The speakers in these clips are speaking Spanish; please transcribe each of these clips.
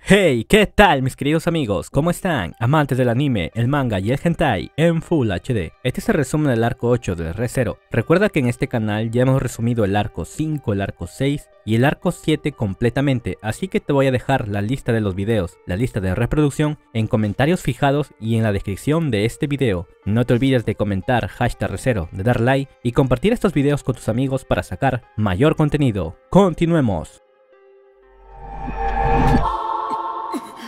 Hey, ¿qué tal mis queridos amigos? ¿Cómo están? Amantes del anime, el manga y el hentai en Full HD. Este es el resumen del arco 8 de Re:Zero. Recuerda que en este canal ya hemos resumido el arco 5, el arco 6 y el arco 7 completamente, así que te voy a dejar la lista de los videos, la lista de reproducción en comentarios fijados y en la descripción de este video. No te olvides de comentar #Re:Zero, de dar like y compartir estos videos con tus amigos para sacar mayor contenido. Continuemos.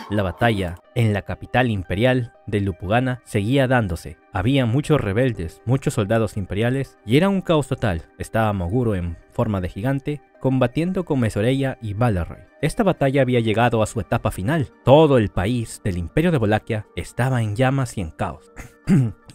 La batalla en la capital imperial de Lupugana seguía dándose. Había muchos rebeldes, muchos soldados imperiales y era un caos total. Estaba Moguro en forma de gigante combatiendo con Mesoreia y Valeroy. Esta batalla había llegado a su etapa final. Todo el país del Imperio de Wallachia estaba en llamas y en caos.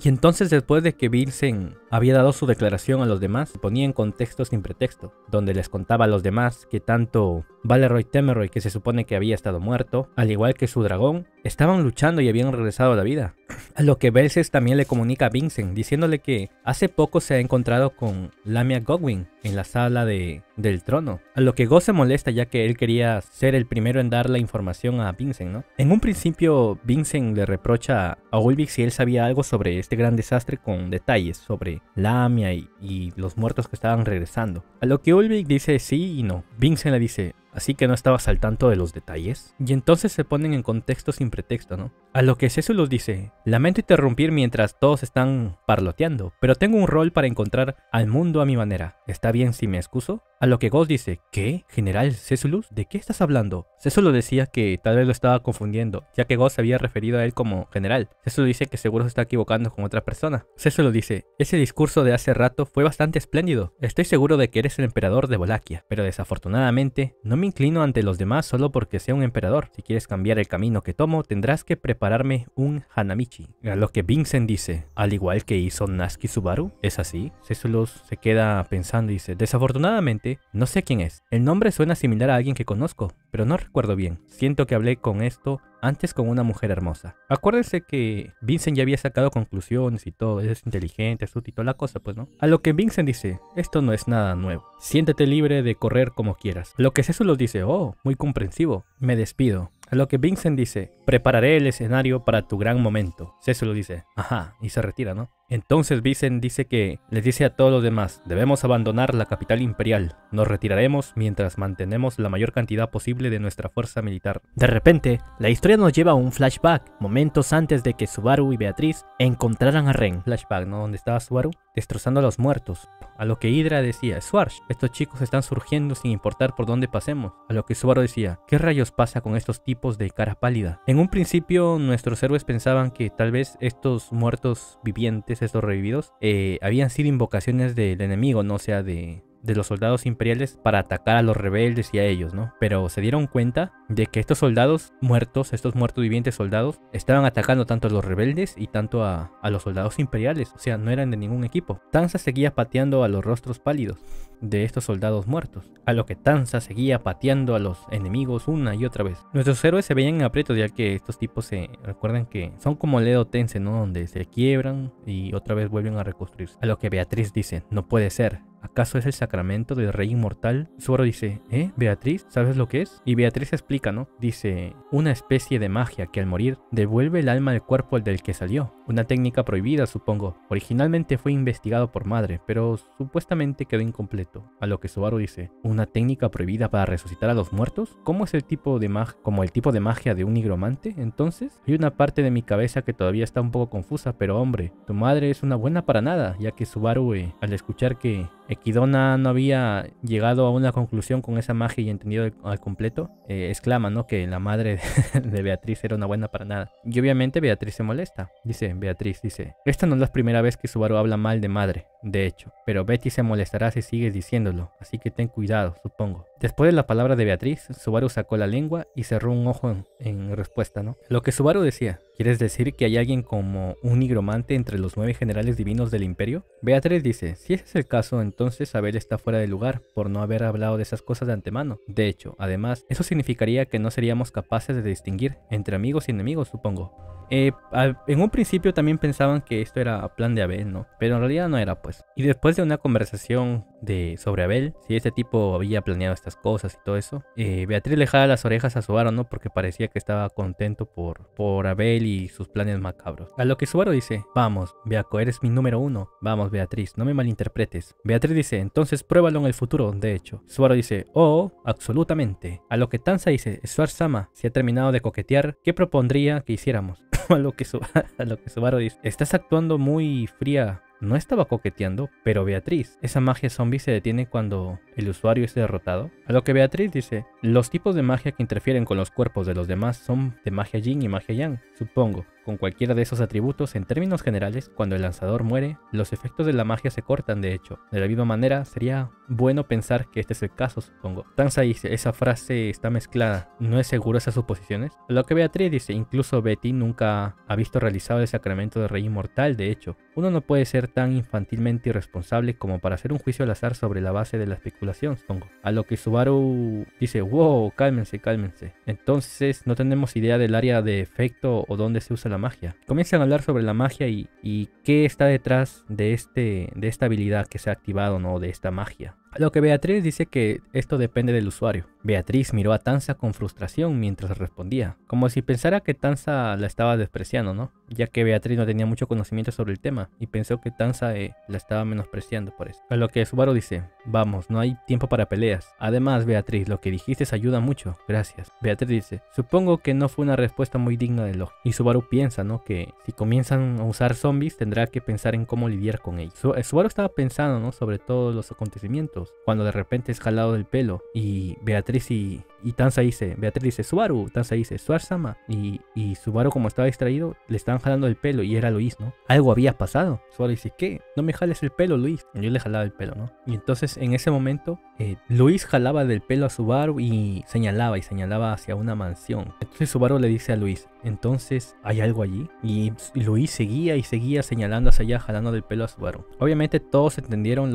Y entonces, después de que Vincent había dado su declaración a los demás, se ponía en contexto sin pretexto, donde les contaba a los demás que tanto Valeroy Temeroy, que se supone que había estado muerto, al igual que su dragón, estaban luchando y habían regresado a la vida. A lo que Belces también le comunica a Vincent, diciéndole que hace poco se ha encontrado con Lamia Godwin en la sala del trono. A lo que Go se molesta, ya que él quería ser el primero en dar la información a Vincent, ¿no? En un principio, Vincent le reprocha a Ulvik si él sabía algo sobre este gran desastre con detalles sobre Lamia y los muertos que estaban regresando. A lo que Ulvik dice sí y no. Vincent le dice: ¿así que no estabas al tanto de los detalles? Y entonces se ponen en contexto sin pretexto, ¿no? A lo que Césulus dice: lamento interrumpir mientras todos están parloteando, pero tengo un rol para encontrar al mundo a mi manera. ¿Está bien si me excuso? A lo que Ghost dice: ¿qué? ¿General Césulus? ¿De qué estás hablando? Césulus decía que tal vez lo estaba confundiendo, ya que Ghost se había referido a él como general. Césulus dice que seguro se está equivocando con otra persona. Césulus dice: ese discurso de hace rato fue bastante espléndido. Estoy seguro de que eres el emperador de Wallachia, pero desafortunadamente no me inclino ante los demás solo porque sea un emperador. Si quieres cambiar el camino que tomo, tendrás que prepararme un Hanamichi. A lo que Vincent dice: al igual que hizo Natsuki Subaru. ¿Es así? Césulus se queda pensando y dice: desafortunadamente no sé quién es. El nombre suena similar a alguien que conozco, pero no recuerdo bien. Siento que hablé con esto antes con una mujer hermosa. Acuérdense que Vincent ya había sacado conclusiones y todo, es inteligente, astuto y toda la cosa, pues, ¿no? A lo que Vincent dice: esto no es nada nuevo. Siéntete libre de correr como quieras. A lo que Césulus dice: oh, muy comprensivo. Me despido. A lo que Vincent dice: prepararé el escenario para tu gran momento. Césulus dice: ajá, y se retira, ¿no? Entonces Vincent dice que les dice a todos los demás: debemos abandonar la capital imperial. Nos retiraremos mientras mantenemos la mayor cantidad posible de nuestra fuerza militar. De repente, la historia nos lleva a un flashback, momentos antes de que Subaru y Beatriz encontraran a Ren. Flashback, ¿no? Donde estaba Subaru destrozando a los muertos. A lo que Hydra decía: Swarsh, estos chicos están surgiendo sin importar por dónde pasemos. A lo que Subaru decía: ¿qué rayos pasa con estos tipos de cara pálida? En un principio nuestros héroes pensaban que tal vez estos muertos vivientes, estos revividos, habían sido invocaciones del enemigo, no, o sea, de los soldados imperiales para atacar a los rebeldes y a ellos, ¿no? Pero se dieron cuenta de que estos soldados muertos, estos muertos vivientes soldados, estaban atacando tanto a los rebeldes y tanto a los soldados imperiales, o sea, no eran de ningún equipo. Tanza seguía pateando a los rostros pálidos de estos soldados muertos, a lo que Tanza seguía pateando a los enemigos una y otra vez. Nuestros héroes se veían en aprietos, ya que estos tipos recuerdan que son como Ledo Tense, ¿no? Donde se quiebran y otra vez vuelven a reconstruirse. A lo que Beatriz dice: no puede ser. ¿Acaso es el sacramento del rey inmortal? Subaru dice: Beatriz, ¿sabes lo que es? Y Beatriz explica, ¿no? Dice: una especie de magia que al morir devuelve el alma del cuerpo del que salió. Una técnica prohibida, supongo. Originalmente fue investigado por madre, pero supuestamente quedó incompleto. A lo que Subaru dice: ¿una técnica prohibida para resucitar a los muertos? ¿Cómo es el tipo de magia? ¿Como el tipo de magia de un nigromante? Entonces, hay una parte de mi cabeza que todavía está un poco confusa, pero hombre, tu madre es una buena para nada, ya que Subaru, al escuchar que Equidona no había llegado a una conclusión con esa magia y entendido al completo, exclama, ¿no? Que la madre de Beatriz era una buena para nada. Y obviamente Beatriz se molesta. Beatriz dice: esta no es la primera vez que Subaru habla mal de madre, de hecho, pero Betty se molestará si sigues diciéndolo, así que ten cuidado, supongo. Después de la palabra de Beatriz, Subaru sacó la lengua y cerró un ojo en respuesta, ¿no? Lo que Subaru decía: ¿quieres decir que hay alguien como un nigromante entre los 9 generales divinos del imperio? Beatriz dice: si ese es el caso, entonces Abel está fuera de lugar por no haber hablado de esas cosas de antemano. De hecho, además, eso significaría que no seríamos capaces de distinguir entre amigos y enemigos, supongo. En un principio también pensaban que esto era plan de Abel, ¿no? Pero en realidad no era, pues. Y después de una conversación sobre Abel, si este tipo había planeado estas cosas y todo eso, Beatriz le jala las orejas a Subaru, ¿no? Porque parecía que estaba contento por Abel y sus planes macabros. A lo que Subaru dice, vamos, Beako, eres mi número 1. Vamos, Beatriz, no me malinterpretes. Beatriz dice, entonces pruébalo en el futuro, de hecho. Subaru dice, oh, absolutamente. A lo que Tanza dice, Stuart-sama, si ha terminado de coquetear, ¿qué propondría que hiciéramos? a lo que Subaru dice, estás actuando muy fría. No estaba coqueteando, pero Beatriz, esa magia zombie se detiene cuando el usuario es derrotado. A lo que Beatriz dice, los tipos de magia que interfieren con los cuerpos de los demás son de magia yin y magia yang, supongo. Con cualquiera de esos atributos, en términos generales, cuando el lanzador muere, los efectos de la magia se cortan de hecho. De la misma manera, sería bueno pensar que este es el caso, supongo. Tanza dice, esa frase está mezclada, ¿no es seguro esas suposiciones? A lo que Beatriz dice, incluso Betty nunca ha visto realizado el sacramento de rey inmortal, de hecho. Uno no puede ser tan infantilmente irresponsable como para hacer un juicio al azar sobre la base de la especulación, supongo. A lo que Subaru dice, wow, cálmense, cálmense. Entonces, no tenemos idea del área de efecto o dónde se usa la magia. Comienzan a hablar sobre la magia y qué está detrás de esta habilidad que se ha activado, ¿no? De esta magia. A lo que Beatriz dice que esto depende del usuario. Beatriz miró a Tanza con frustración mientras respondía, como si pensara que Tanza la estaba despreciando, ¿no? Ya que Beatriz no tenía mucho conocimiento sobre el tema y pensó que Tanza la estaba menospreciando por eso. A lo que Subaru dice, vamos, no hay tiempo para peleas. Además, Beatriz, lo que dijiste ayuda mucho, gracias. Beatriz dice, supongo que no fue una respuesta muy digna de elogio. Y Subaru piensa, ¿no? Que si comienzan a usar zombies tendrá que pensar en cómo lidiar con ellos. Subaru estaba pensando, ¿no? Sobre todos los acontecimientos, cuando de repente es jalado del pelo y Beatriz y Tanza dice, Beatriz dice, Subaru, Tanza dice, Suar-sama, y Subaru, como estaba distraído, le estaban jalando el pelo y era Luis, ¿no? Algo había pasado. Subaru dice, ¿qué? No me jales el pelo, Luis. Yo le jalaba el pelo, ¿no? Y entonces en ese momento Luis jalaba del pelo a Subaru y señalaba hacia una mansión. Entonces Subaru le dice a Luis, entonces ¿hay algo allí? Y Luis seguía y seguía señalando hacia allá, jalando del pelo a Subaru. Obviamente todos entendieron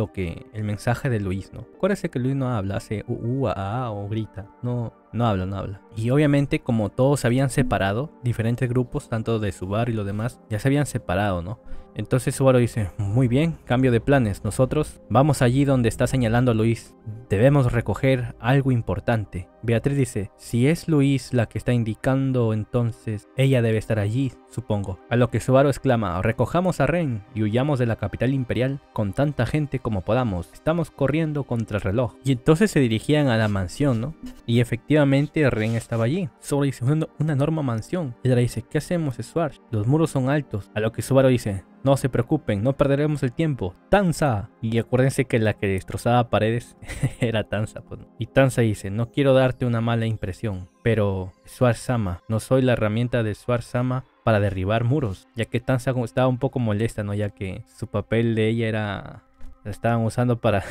el mensaje de Luis, ¿no? Acuérdense que Luis no habla, hace o grita, no habla. Y obviamente, como todos se habían separado, diferentes grupos, tanto de Subaru y los demás, ya se habían separado, ¿no? Entonces Subaru dice, muy bien, cambio de planes, nosotros vamos allí donde está señalando Luis, debemos recoger algo importante. Beatriz dice, si es Luis la que está indicando, entonces ella debe estar allí, supongo. A lo que Subaru exclama, recojamos a Ren y huyamos de la capital imperial con tanta gente como podamos, estamos corriendo contra el reloj. Y entonces se dirigían a la mansión, ¿no? Y efectivamente Ren estaba allí. Subaru dice, una enorme mansión. Ella le dice, ¿qué hacemos, Suar? Los muros son altos. A lo que Subaru dice, no se preocupen, no perderemos el tiempo. ¡Tanza! Y acuérdense que la que destrozaba paredes era Tanza, pues. Y Tanza dice, no quiero darte una mala impresión, pero Suar-sama, no soy la herramienta de Suar-sama para derribar muros. Ya que Tanza estaba un poco molesta, ¿no? Ya que su papel de ella era... la estaban usando para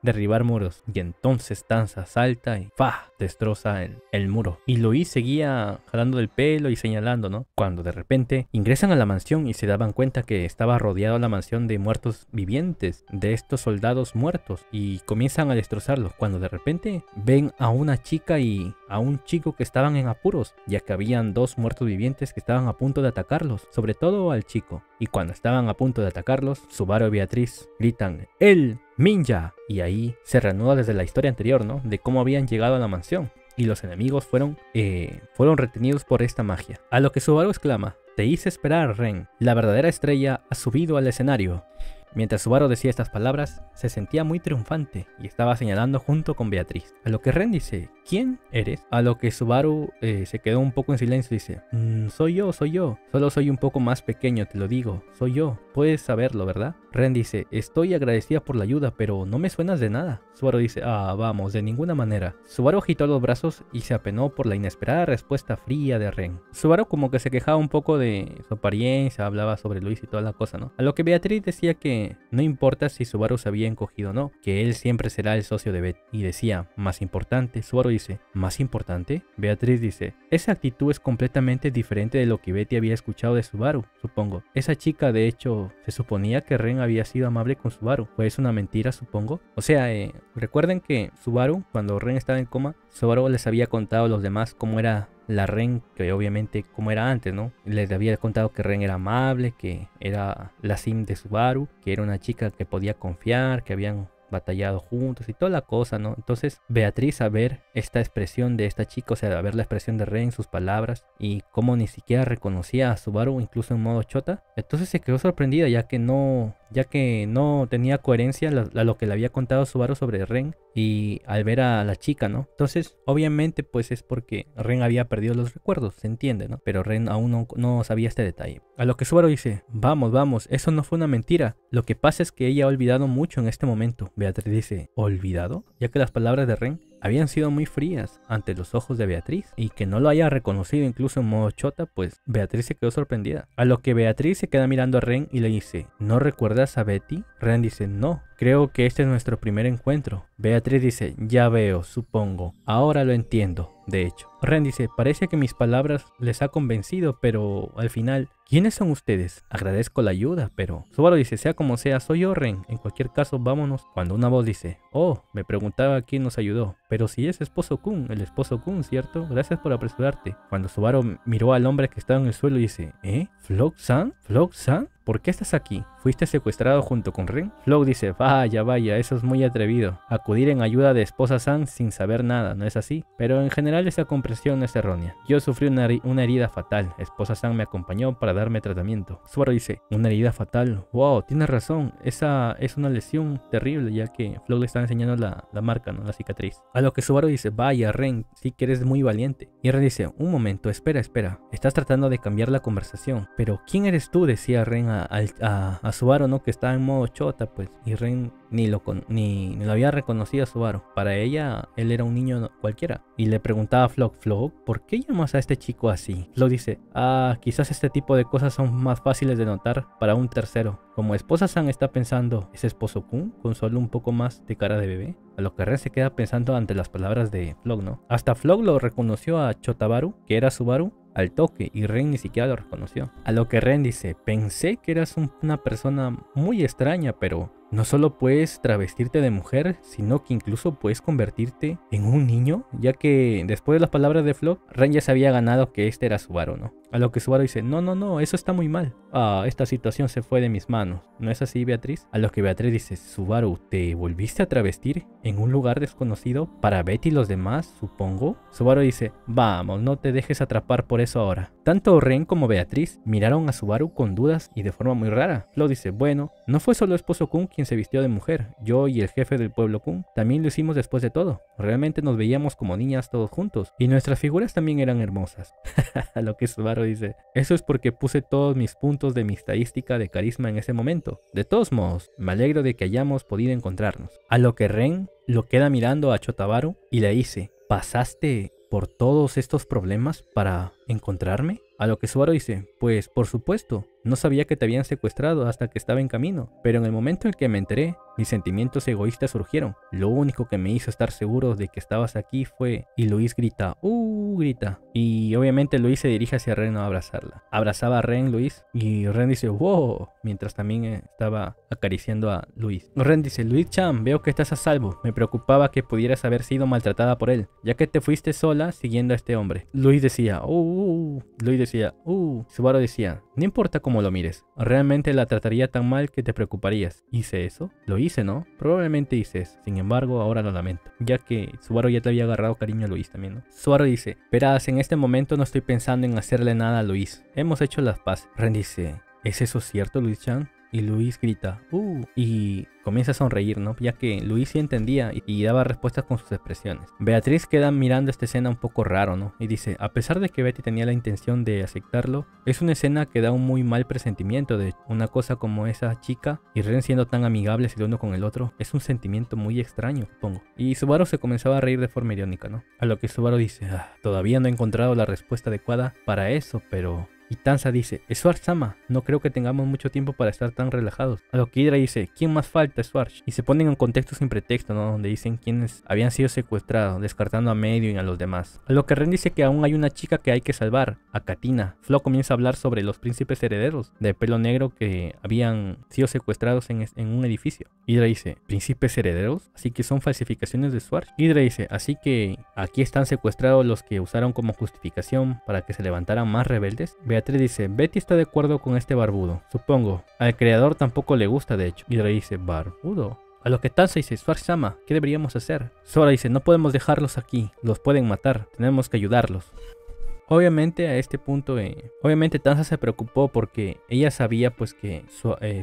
derribar muros. Y entonces Tanza salta y ¡fa! Destroza el muro. Y Luis seguía jalando del pelo y señalando, ¿no? Cuando de repente ingresan a la mansión y se daban cuenta que estaba rodeado la mansión de muertos vivientes, de estos soldados muertos, y comienzan a destrozarlos. Cuando de repente ven a una chica y a un chico que estaban en apuros, ya que habían dos muertos vivientes que estaban a punto de atacarlos, sobre todo al chico. Y cuando estaban a punto de atacarlos, Subaru y Beatriz gritan, ¡El ninja! Y ahí se reanuda desde la historia anterior, ¿no? De cómo habían llegado a la mansión. Y los enemigos fueron retenidos por esta magia. A lo que Subaru exclama, te hice esperar, Ren. La verdadera estrella ha subido al escenario. Mientras Subaru decía estas palabras, se sentía muy triunfante y estaba señalando junto con Beatriz. A lo que Ren dice, ¿quién eres? A lo que Subaru se quedó un poco en silencio y dice, soy yo. Solo soy un poco más pequeño, te lo digo. Soy yo. Puedes saberlo, ¿verdad? Ren dice, estoy agradecida por la ayuda, pero no me suenas de nada. Subaru dice, vamos, de ninguna manera. Subaru agitó los brazos y se apenó por la inesperada respuesta fría de Ren. Subaru como que se quejaba un poco de su apariencia, hablaba sobre Luis y toda la cosa, ¿no? A lo que Beatriz decía que no importa si Subaru se había encogido o no, que él siempre será el socio de Betty. Y decía, más importante. Subaru dice, ¿más importante? Beatriz dice, esa actitud es completamente diferente de lo que Betty había escuchado de Subaru, supongo. Esa chica, de hecho, se suponía que Ren había sido amable con Subaru. ¿Pues una mentira, supongo? O sea, recuerden que Subaru, cuando Ren estaba en coma, Subaru les había contado a los demás cómo era la Ren, que obviamente como era antes, ¿no? Les había contado que Ren era amable, que era la sim de Subaru, que era una chica que podía confiar, que habían batallado juntos y toda la cosa, ¿no? Entonces Beatriz, a ver esta expresión de esta chica, o sea, a ver la expresión de Ren, sus palabras y cómo ni siquiera reconocía a Subaru incluso en modo chota, entonces se quedó sorprendida ya que no tenía coherencia a lo que le había contado Subaru sobre Ren y al ver a la chica, ¿no? Entonces obviamente pues es porque Ren había perdido los recuerdos, se entiende, ¿no? Pero Ren aún no sabía este detalle. A lo que Subaru dice, vamos, eso no fue una mentira. Lo que pasa es que ella ha olvidado mucho en este momento. Beatriz dice, ¿olvidado? Ya que las palabras de Ren habían sido muy frías ante los ojos de Beatriz y que no lo haya reconocido incluso en modo chota, pues Beatriz se quedó sorprendida. A lo que Beatriz se queda mirando a Ren y le dice, ¿no recuerdas a Betty? Ren dice, no, creo que este es nuestro primer encuentro. Beatriz dice, ya veo, supongo, ahora lo entiendo. De hecho, Ren dice, parece que mis palabras les ha convencido, pero al final, ¿quiénes son ustedes? Agradezco la ayuda, pero... Subaru dice, sea como sea, soy yo, Ren. En cualquier caso, vámonos. Cuando una voz dice, oh, me preguntaba quién nos ayudó. Pero si es esposo Kun, el esposo Kun, ¿cierto? Gracias por apresurarte. Cuando Subaru miró al hombre que estaba en el suelo y dice, ¿Flock-san? ¿Flock-san? ¿Por qué estás aquí? ¿Fuiste secuestrado junto con Ren? Flock dice, vaya, eso es muy atrevido. Acudir en ayuda de esposa San sin saber nada, ¿no es así? Pero en general esa comprensión es errónea. Yo sufrí una herida fatal. Esposa San me acompañó para darme tratamiento. Subaru dice, ¿una herida fatal? Wow, tienes razón. Esa es una lesión terrible, ya que Flock le está enseñando la marca, ¿no? La cicatriz. A lo que Subaru dice, vaya Ren, sí que eres muy valiente. Y Ren dice, un momento, espera. Estás tratando de cambiar la conversación. Pero ¿quién eres tú? Decía Ren a Subaru, ¿no? Que estaba en modo chota, pues. Y Ren ni lo había reconocido a Subaru. Para ella, él era un niño cualquiera. Y le preguntaba a Flock, ¿por qué llamas a este chico así? Flock dice, quizás este tipo de cosas son más fáciles de notar para un tercero. Como esposa San está pensando, ¿es esposo Kun? Con solo un poco más de cara de bebé. A lo que Ren se queda pensando ante las palabras de Flock, ¿no? Hasta Flock lo reconoció a Chotabaru, que era Subaru, al toque, y Ren ni siquiera lo reconoció. A lo que Ren dice, pensé que eras una persona muy extraña, pero no solo puedes travestirte de mujer, sino que incluso puedes convertirte en un niño, ya que después de las palabras de Flock, Ren ya se había ganado que este era Subaru, ¿no? A lo que Subaru dice, no, eso está muy mal. Esta situación se fue de mis manos. ¿No es así, Beatriz? A lo que Beatriz dice, Subaru, ¿te volviste a travestir en un lugar desconocido para Betty y los demás, supongo? Subaru dice, vamos, no te dejes atrapar por eso ahora. Tanto Ren como Beatriz miraron a Subaru con dudas y de forma muy rara. Flock dice, bueno, no fue solo esposo Kun quien se vistió de mujer. Yo y el jefe del pueblo Kun también lo hicimos después de todo. Realmente nos veíamos como niñas todos juntos. Y nuestras figuras también eran hermosas. A lo que Subaru dice, eso es porque puse todos mis puntos de mi estadística de carisma en ese momento. De todos modos, me alegro de que hayamos podido encontrarnos. A lo que Ren lo queda mirando a Chotabaru y le dice, ¿pasaste por todos estos problemas para encontrarme? A lo que Subaru dice, pues por supuesto, no sabía que te habían secuestrado hasta que estaba en camino, pero en el momento en que me enteré, mis sentimientos egoístas surgieron. Lo único que me hizo estar seguro de que estabas aquí fue... Y Luis grita, grita. Y obviamente Luis se dirige hacia Ren a abrazarla. Abrazaba a Ren, Luis, y Ren dice, wow, mientras también estaba acariciando a Luis. Ren dice, Luis-chan, veo que estás a salvo. Me preocupaba que pudieras haber sido maltratada por él, ya que te fuiste sola siguiendo a este hombre. Luis decía, Subaru decía, no importa cómo lo mires, realmente la trataría tan mal que te preocuparías. ¿Hice eso? Lo hice, ¿no? Probablemente hice eso. Sin embargo, ahora lo lamento, ya que Subaru ya te había agarrado cariño a Luis también, ¿no? Subaru dice, verás, en este momento no estoy pensando en hacerle nada a Luis. Hemos hecho las paces. Ren dice, ¿es eso cierto, Luis-chan? Y Luis grita, y comienza a sonreír, ¿no? Ya que Luis sí entendía y daba respuestas con sus expresiones. Beatriz queda mirando esta escena un poco raro, ¿no? Y dice, a pesar de que Betty tenía la intención de aceptarlo, es una escena que da un muy mal presentimiento de una cosa como esa chica y Ren siendo tan amigables el uno con el otro. Es un sentimiento muy extraño, supongo. Y Subaru se comenzaba a reír de forma irónica, ¿no? A lo que Subaru dice, todavía no he encontrado la respuesta adecuada para eso, pero... Y Tanza dice, Schwartz-sama, no creo que tengamos mucho tiempo para estar tan relajados. A lo que Hydra dice, ¿quién más falta, Schwartz? Y se ponen en contexto sin pretexto, ¿no? Donde dicen quiénes habían sido secuestrados, descartando a Medio y a los demás. A lo que Ren dice que aún hay una chica que hay que salvar, a Katina. Flo comienza a hablar sobre los príncipes herederos de pelo negro que habían sido secuestrados en un edificio. Hydra dice, ¿príncipes herederos? Así que son falsificaciones de Schwartz. Hydra dice, así que aquí están secuestrados los que usaron como justificación para que se levantaran más rebeldes. Beatriz dice, Betty está de acuerdo con este barbudo, supongo. Al creador tampoco le gusta, de hecho. Hydra dice, ¿barbudo? A lo que Tanza dice, Suar-sama, ¿qué deberíamos hacer? Sora dice, no podemos dejarlos aquí, los pueden matar, tenemos que ayudarlos. Obviamente a este punto, obviamente Tanza se preocupó porque ella sabía pues que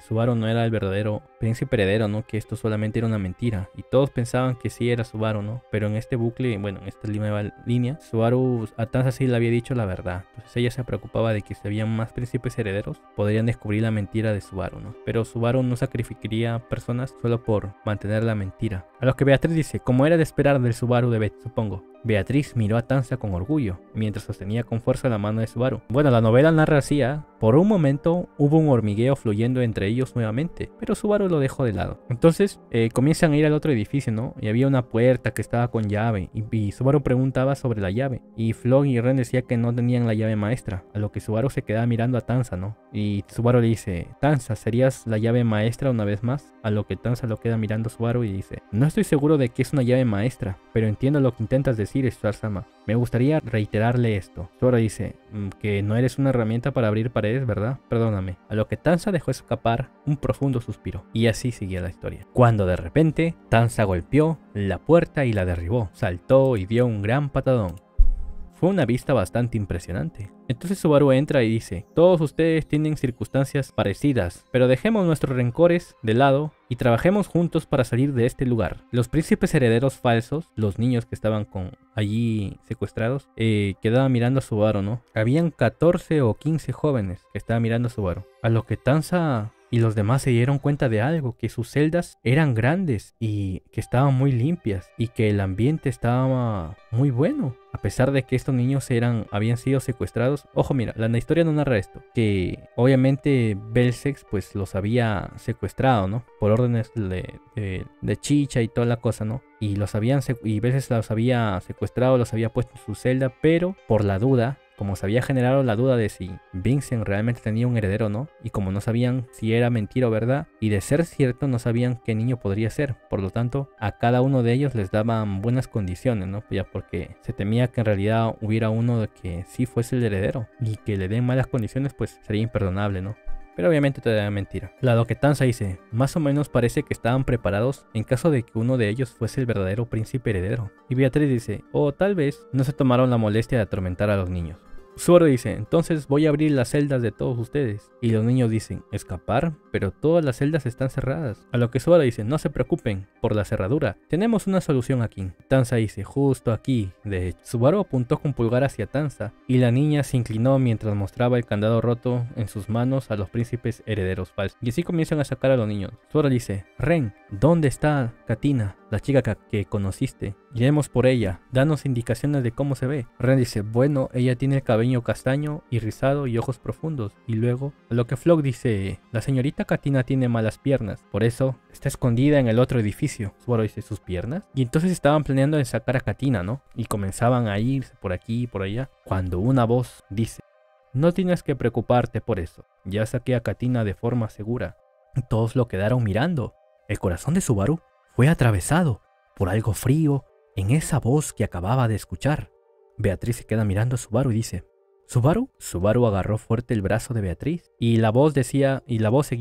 Subaru no era el verdadero príncipe heredero, ¿no? Que esto solamente era una mentira. Y todos pensaban que sí era Subaru, ¿no? Pero en este bucle, bueno, en esta nueva línea, Subaru a Tanza sí le había dicho la verdad. Entonces ella se preocupaba de que si había más príncipes herederos, podrían descubrir la mentira de Subaru, ¿no? Pero Subaru no sacrificaría personas solo por mantener la mentira. A lo que Beatriz dice, como era de esperar del Subaru de Beth, supongo. Beatriz miró a Tanza con orgullo, mientras sostenía con fuerza la mano de Subaru. Bueno, la novela narra así, por un momento hubo un hormigueo fluyendo entre ellos nuevamente, pero Subaru lo dejó de lado. Entonces comienzan a ir al otro edificio, ¿no? Y había una puerta que estaba con llave, y Subaru preguntaba sobre la llave, y Flock y Ren decían que no tenían la llave maestra, a lo que Subaru se quedaba mirando a Tanza, ¿no? Y Subaru le dice, Tanza, ¿serías la llave maestra una vez más? A lo que Tanza lo queda mirando a Subaru y dice, no estoy seguro de que es una llave maestra, pero entiendo lo que intentas decir, Suar-sama. Me gustaría reiterarle esto. Sora dice que no eres una herramienta para abrir paredes, ¿verdad? Perdóname. A lo que Tanza dejó escapar un profundo suspiro. Y así seguía la historia. Cuando de repente, Tanza golpeó la puerta y la derribó. Saltó y dio un gran patadón. Fue una vista bastante impresionante. Entonces Subaru entra y dice, todos ustedes tienen circunstancias parecidas, pero dejemos nuestros rencores de lado y trabajemos juntos para salir de este lugar. Los príncipes herederos falsos, los niños que estaban allí secuestrados, quedaban mirando a Subaru, ¿no? Habían 14 o 15 jóvenes que estaban mirando a Subaru. A lo que Tanza y los demás se dieron cuenta de algo, que sus celdas eran grandes y que estaban muy limpias y que el ambiente estaba muy bueno. A pesar de que estos niños habían sido secuestrados. Ojo, mira, la historia no narra esto. Que obviamente Belzex pues los había secuestrado, ¿no? Por órdenes de Chicha y toda la cosa, ¿no? Y Belzex los había secuestrado, los había puesto en su celda, pero por la duda, como se había generado la duda de si Vincent realmente tenía un heredero o no, y como no sabían si era mentira o verdad, y de ser cierto no sabían qué niño podría ser, por lo tanto a cada uno de ellos les daban buenas condiciones, ¿no? Ya porque se temía que en realidad hubiera uno de que sí fuese el heredero, y que le den malas condiciones pues sería imperdonable, ¿no? Pero obviamente te da mentira. La que Tanza dice, más o menos parece que estaban preparados en caso de que uno de ellos fuese el verdadero príncipe heredero. Y Beatriz dice, o tal vez no se tomaron la molestia de atormentar a los niños. Subaru dice, entonces voy a abrir las celdas de todos ustedes. Y los niños dicen, ¿escapar? Pero todas las celdas están cerradas. A lo que Subaru dice, no se preocupen por la cerradura. Tenemos una solución aquí. Tanza dice, justo aquí. De hecho, Subaru apuntó con pulgar hacia Tanza. Y la niña se inclinó mientras mostraba el candado roto en sus manos a los príncipes herederos falsos. Y así comienzan a sacar a los niños. Subaru dice, Ren, ¿dónde está Katina? La chica que conociste. Iremos por ella. Danos indicaciones de cómo se ve. Ren dice, bueno, ella tiene el cabello castaño y rizado y ojos profundos. Y luego, a lo que Flock dice, la señorita Katina tiene malas piernas. Por eso, está escondida en el otro edificio. Subaru dice, ¿sus piernas? Y entonces estaban planeando en sacar a Katina, ¿no? Y comenzaban a irse por aquí y por allá. Cuando una voz dice, no tienes que preocuparte por eso. Ya saqué a Katina de forma segura. Y todos lo quedaron mirando. El corazón de Subaru fue atravesado por algo frío en esa voz que acababa de escuchar. Beatriz se queda mirando a Subaru y dice, ¿Subaru? Subaru agarró fuerte el brazo de Beatriz y la voz seguía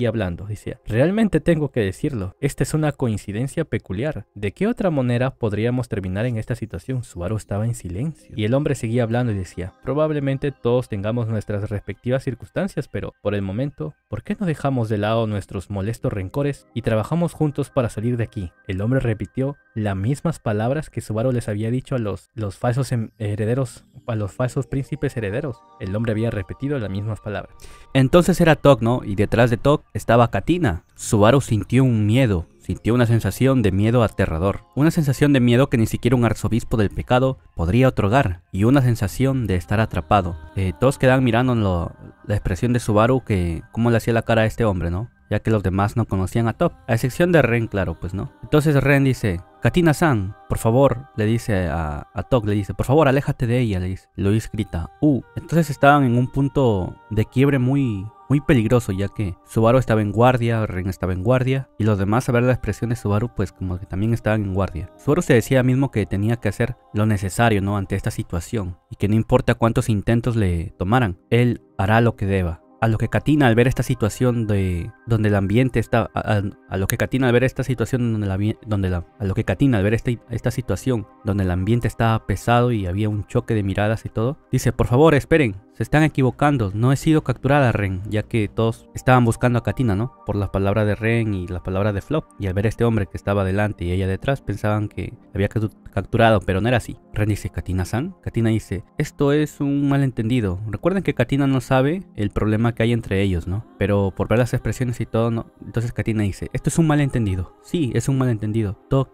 hablando. Decía, realmente tengo que decirlo, esta es una coincidencia peculiar. ¿De qué otra manera podríamos terminar en esta situación? Subaru estaba en silencio y el hombre seguía hablando y decía, probablemente todos tengamos nuestras respectivas circunstancias, pero por el momento, ¿por qué no dejamos de lado nuestros molestos rencores y trabajamos juntos para salir de aquí? El hombre repitió las mismas palabras que Subaru les había dicho a los falsos herederos, a los falsos príncipes herederos. El hombre había repetido las mismas palabras. Entonces era Tok, ¿no? Y detrás de Tok estaba Katina. Subaru sintió un miedo, sintió una sensación de miedo aterrador. Una sensación de miedo que ni siquiera un arzobispo del pecado podría otorgar. Y una sensación de estar atrapado. Todos quedan mirando la expresión de Subaru, que cómo le hacía la cara a este hombre, ¿no? Ya que los demás no conocían a Tok. A excepción de Ren, claro, pues, ¿no? Entonces Ren dice, Katina-san, por favor, le dice a Tok, le dice, por favor, aléjate de ella, le dice. Luis grita, Entonces estaban en un punto de quiebre muy peligroso, ya que Subaru estaba en guardia, Ren estaba en guardia, y los demás, a ver la expresión de Subaru, pues como que también estaban en guardia. Subaru se decía mismo que tenía que hacer lo necesario, ¿no? Ante esta situación, y que no importa cuántos intentos le tomaran, él hará lo que deba. A lo que Katina al ver esta situación de donde el ambiente está a lo que Katina al ver esta situación esta situación donde el ambiente estaba pesado y había un choque de miradas y todo, dice: por favor, esperen, se están equivocando, no he sido capturada, Ren, ya que todos estaban buscando a Katina, ¿no? Por las palabras de Ren y las palabras de Flock, y al ver a este hombre que estaba delante y ella detrás, pensaban que había capturado, pero no era así. Ren dice: ¿Katina-san? Katina dice: esto es un malentendido. Recuerden que Katina no sabe el problema que hay entre ellos, ¿no? Pero por ver las expresiones y todo, ¿no? Entonces Katina dice: esto es un malentendido. Sí, es un malentendido. Tok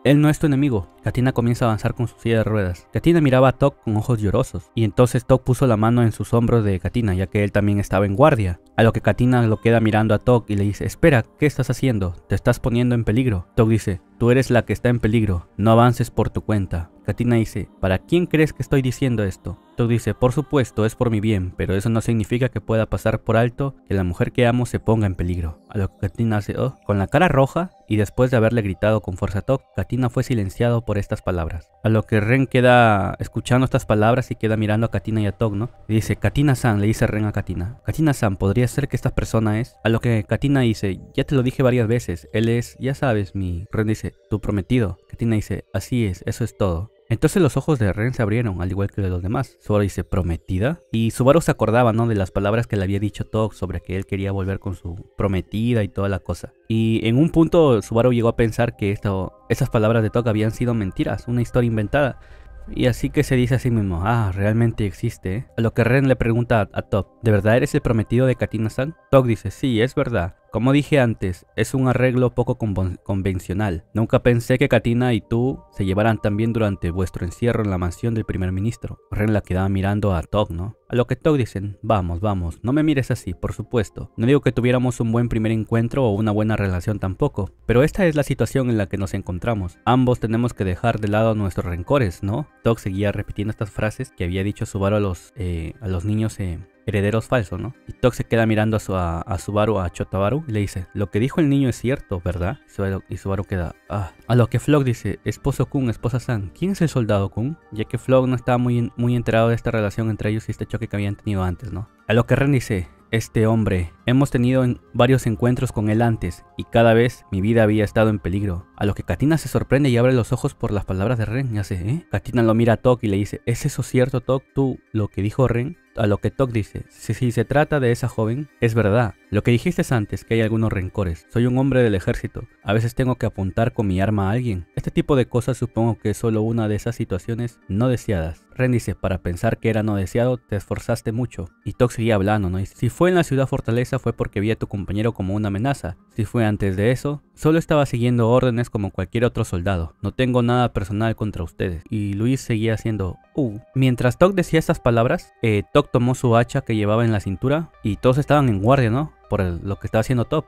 él no es tu enemigo. Katina comienza a avanzar con su silla de ruedas. Katina miraba a Tok con ojos llorosos, y entonces Tok puso la mano en sus hombros de Katina, ya que él también estaba en guardia. A lo que Katina lo queda mirando a Tok y le dice: espera, ¿qué estás haciendo? Te estás poniendo en peligro. Tok dice: tú eres la que está en peligro, no avances por tu cuenta. Katina dice: ¿para quién crees que estoy diciendo esto? Tok dice: por supuesto, es por mi bien, pero eso no significa que pueda pasar por alto que la mujer que amo se ponga en peligro. A lo que Katina hace: oh, con la cara roja, y después de haberle gritado con fuerza a Tok, Katina fue silenciado por estas palabras. A lo que Ren queda escuchando estas palabras y queda mirando a Katina y a Tok, ¿no? Y dice: Katina-san, le dice Ren a Katina: Katina-san, ¿podría ser que esta persona es? A lo que Katina dice: ya te lo dije varias veces, él es, ya sabes, mi... Ren dice: tu prometido. Katina dice: así es, eso es todo. Entonces los ojos de Ren se abrieron, al igual que de los demás. Subaru dice: ¿prometida? Y Subaru se acordaba, ¿no? De las palabras que le había dicho Tok sobre que él quería volver con su prometida y toda la cosa. Y en un punto Subaru llegó a pensar que esas palabras de Tok habían sido mentiras, una historia inventada. Y así que se dice a sí mismo: ah, realmente existe, ¿eh? A lo que Ren le pregunta a Tok: ¿de verdad eres el prometido de Katina-san? Tok dice: sí, es verdad. Como dije antes, es un arreglo poco convencional. Nunca pensé que Katina y tú se llevaran tan bien durante vuestro encierro en la mansión del primer ministro. Ren la quedaba mirando a Tok, ¿no? A lo que Tok dicen: vamos, no me mires así, por supuesto. No digo que tuviéramos un buen primer encuentro o una buena relación tampoco, pero esta es la situación en la que nos encontramos. Ambos tenemos que dejar de lado nuestros rencores, ¿no? Tok seguía repitiendo estas frases que había dicho Subaru a los niños herederos falsos, ¿no? Y Tok se queda mirando a Subaru, a Chotabaru, y le dice: lo que dijo el niño es cierto, ¿verdad? Y Subaru queda: ah. A lo que Flock dice: esposo Kun, esposa San, ¿quién es el soldado Kun? Ya que Flock no estaba muy enterado de esta relación entre ellos y este choque que habían tenido antes, ¿no? A lo que Ren dice: este hombre, hemos tenido varios encuentros con él antes, y cada vez mi vida había estado en peligro. A lo que Katina se sorprende y abre los ojos por las palabras de Ren y hace: ¿eh? Katina lo mira a Tok y le dice: ¿es eso cierto, Tok? ¿Tú lo que dijo Ren? A lo que Tok dice: si se trata de esa joven, es verdad. Lo que dijiste antes, que hay algunos rencores. Soy un hombre del ejército. A veces tengo que apuntar con mi arma a alguien. Este tipo de cosas supongo que es solo una de esas situaciones no deseadas. Ren dice: para pensar que era no deseado, te esforzaste mucho. Y Tok seguía hablando, ¿no? Y si fue en la ciudad fortaleza fue porque vi a tu compañero como una amenaza. Si fue antes de eso, solo estaba siguiendo órdenes como cualquier otro soldado. No tengo nada personal contra ustedes. Y Luis seguía haciendo Mientras Tok decía estas palabras, Tok tomó su hacha que llevaba en la cintura y todos estaban en guardia, ¿no? Por lo que estaba haciendo Tok.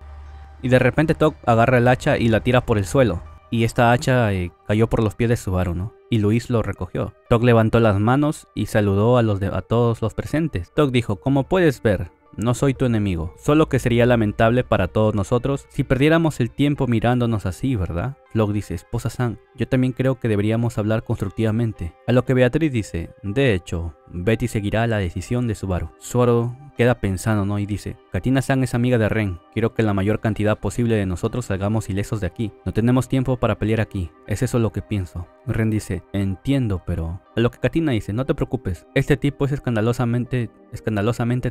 Y de repente Tok agarra el hacha y la tira por el suelo. Y esta hacha cayó por los pies de Subaru, ¿no? Y Luis lo recogió. Tok levantó las manos y saludó a todos los presentes. Tok dijo: como puedes ver, no soy tu enemigo, solo que sería lamentable para todos nosotros si perdiéramos el tiempo mirándonos así, ¿verdad? Flock dice: esposa San, yo también creo que deberíamos hablar constructivamente. A lo que Beatriz dice: de hecho, Betty seguirá la decisión de Subaru. Subaru queda pensando, ¿no? Y dice: Katina-san es amiga de Ren. Quiero que la mayor cantidad posible de nosotros salgamos ilesos de aquí. No tenemos tiempo para pelear aquí. Es eso lo que pienso. Ren dice: entiendo, pero... A lo que Katina dice: no te preocupes. Este tipo es escandalosamente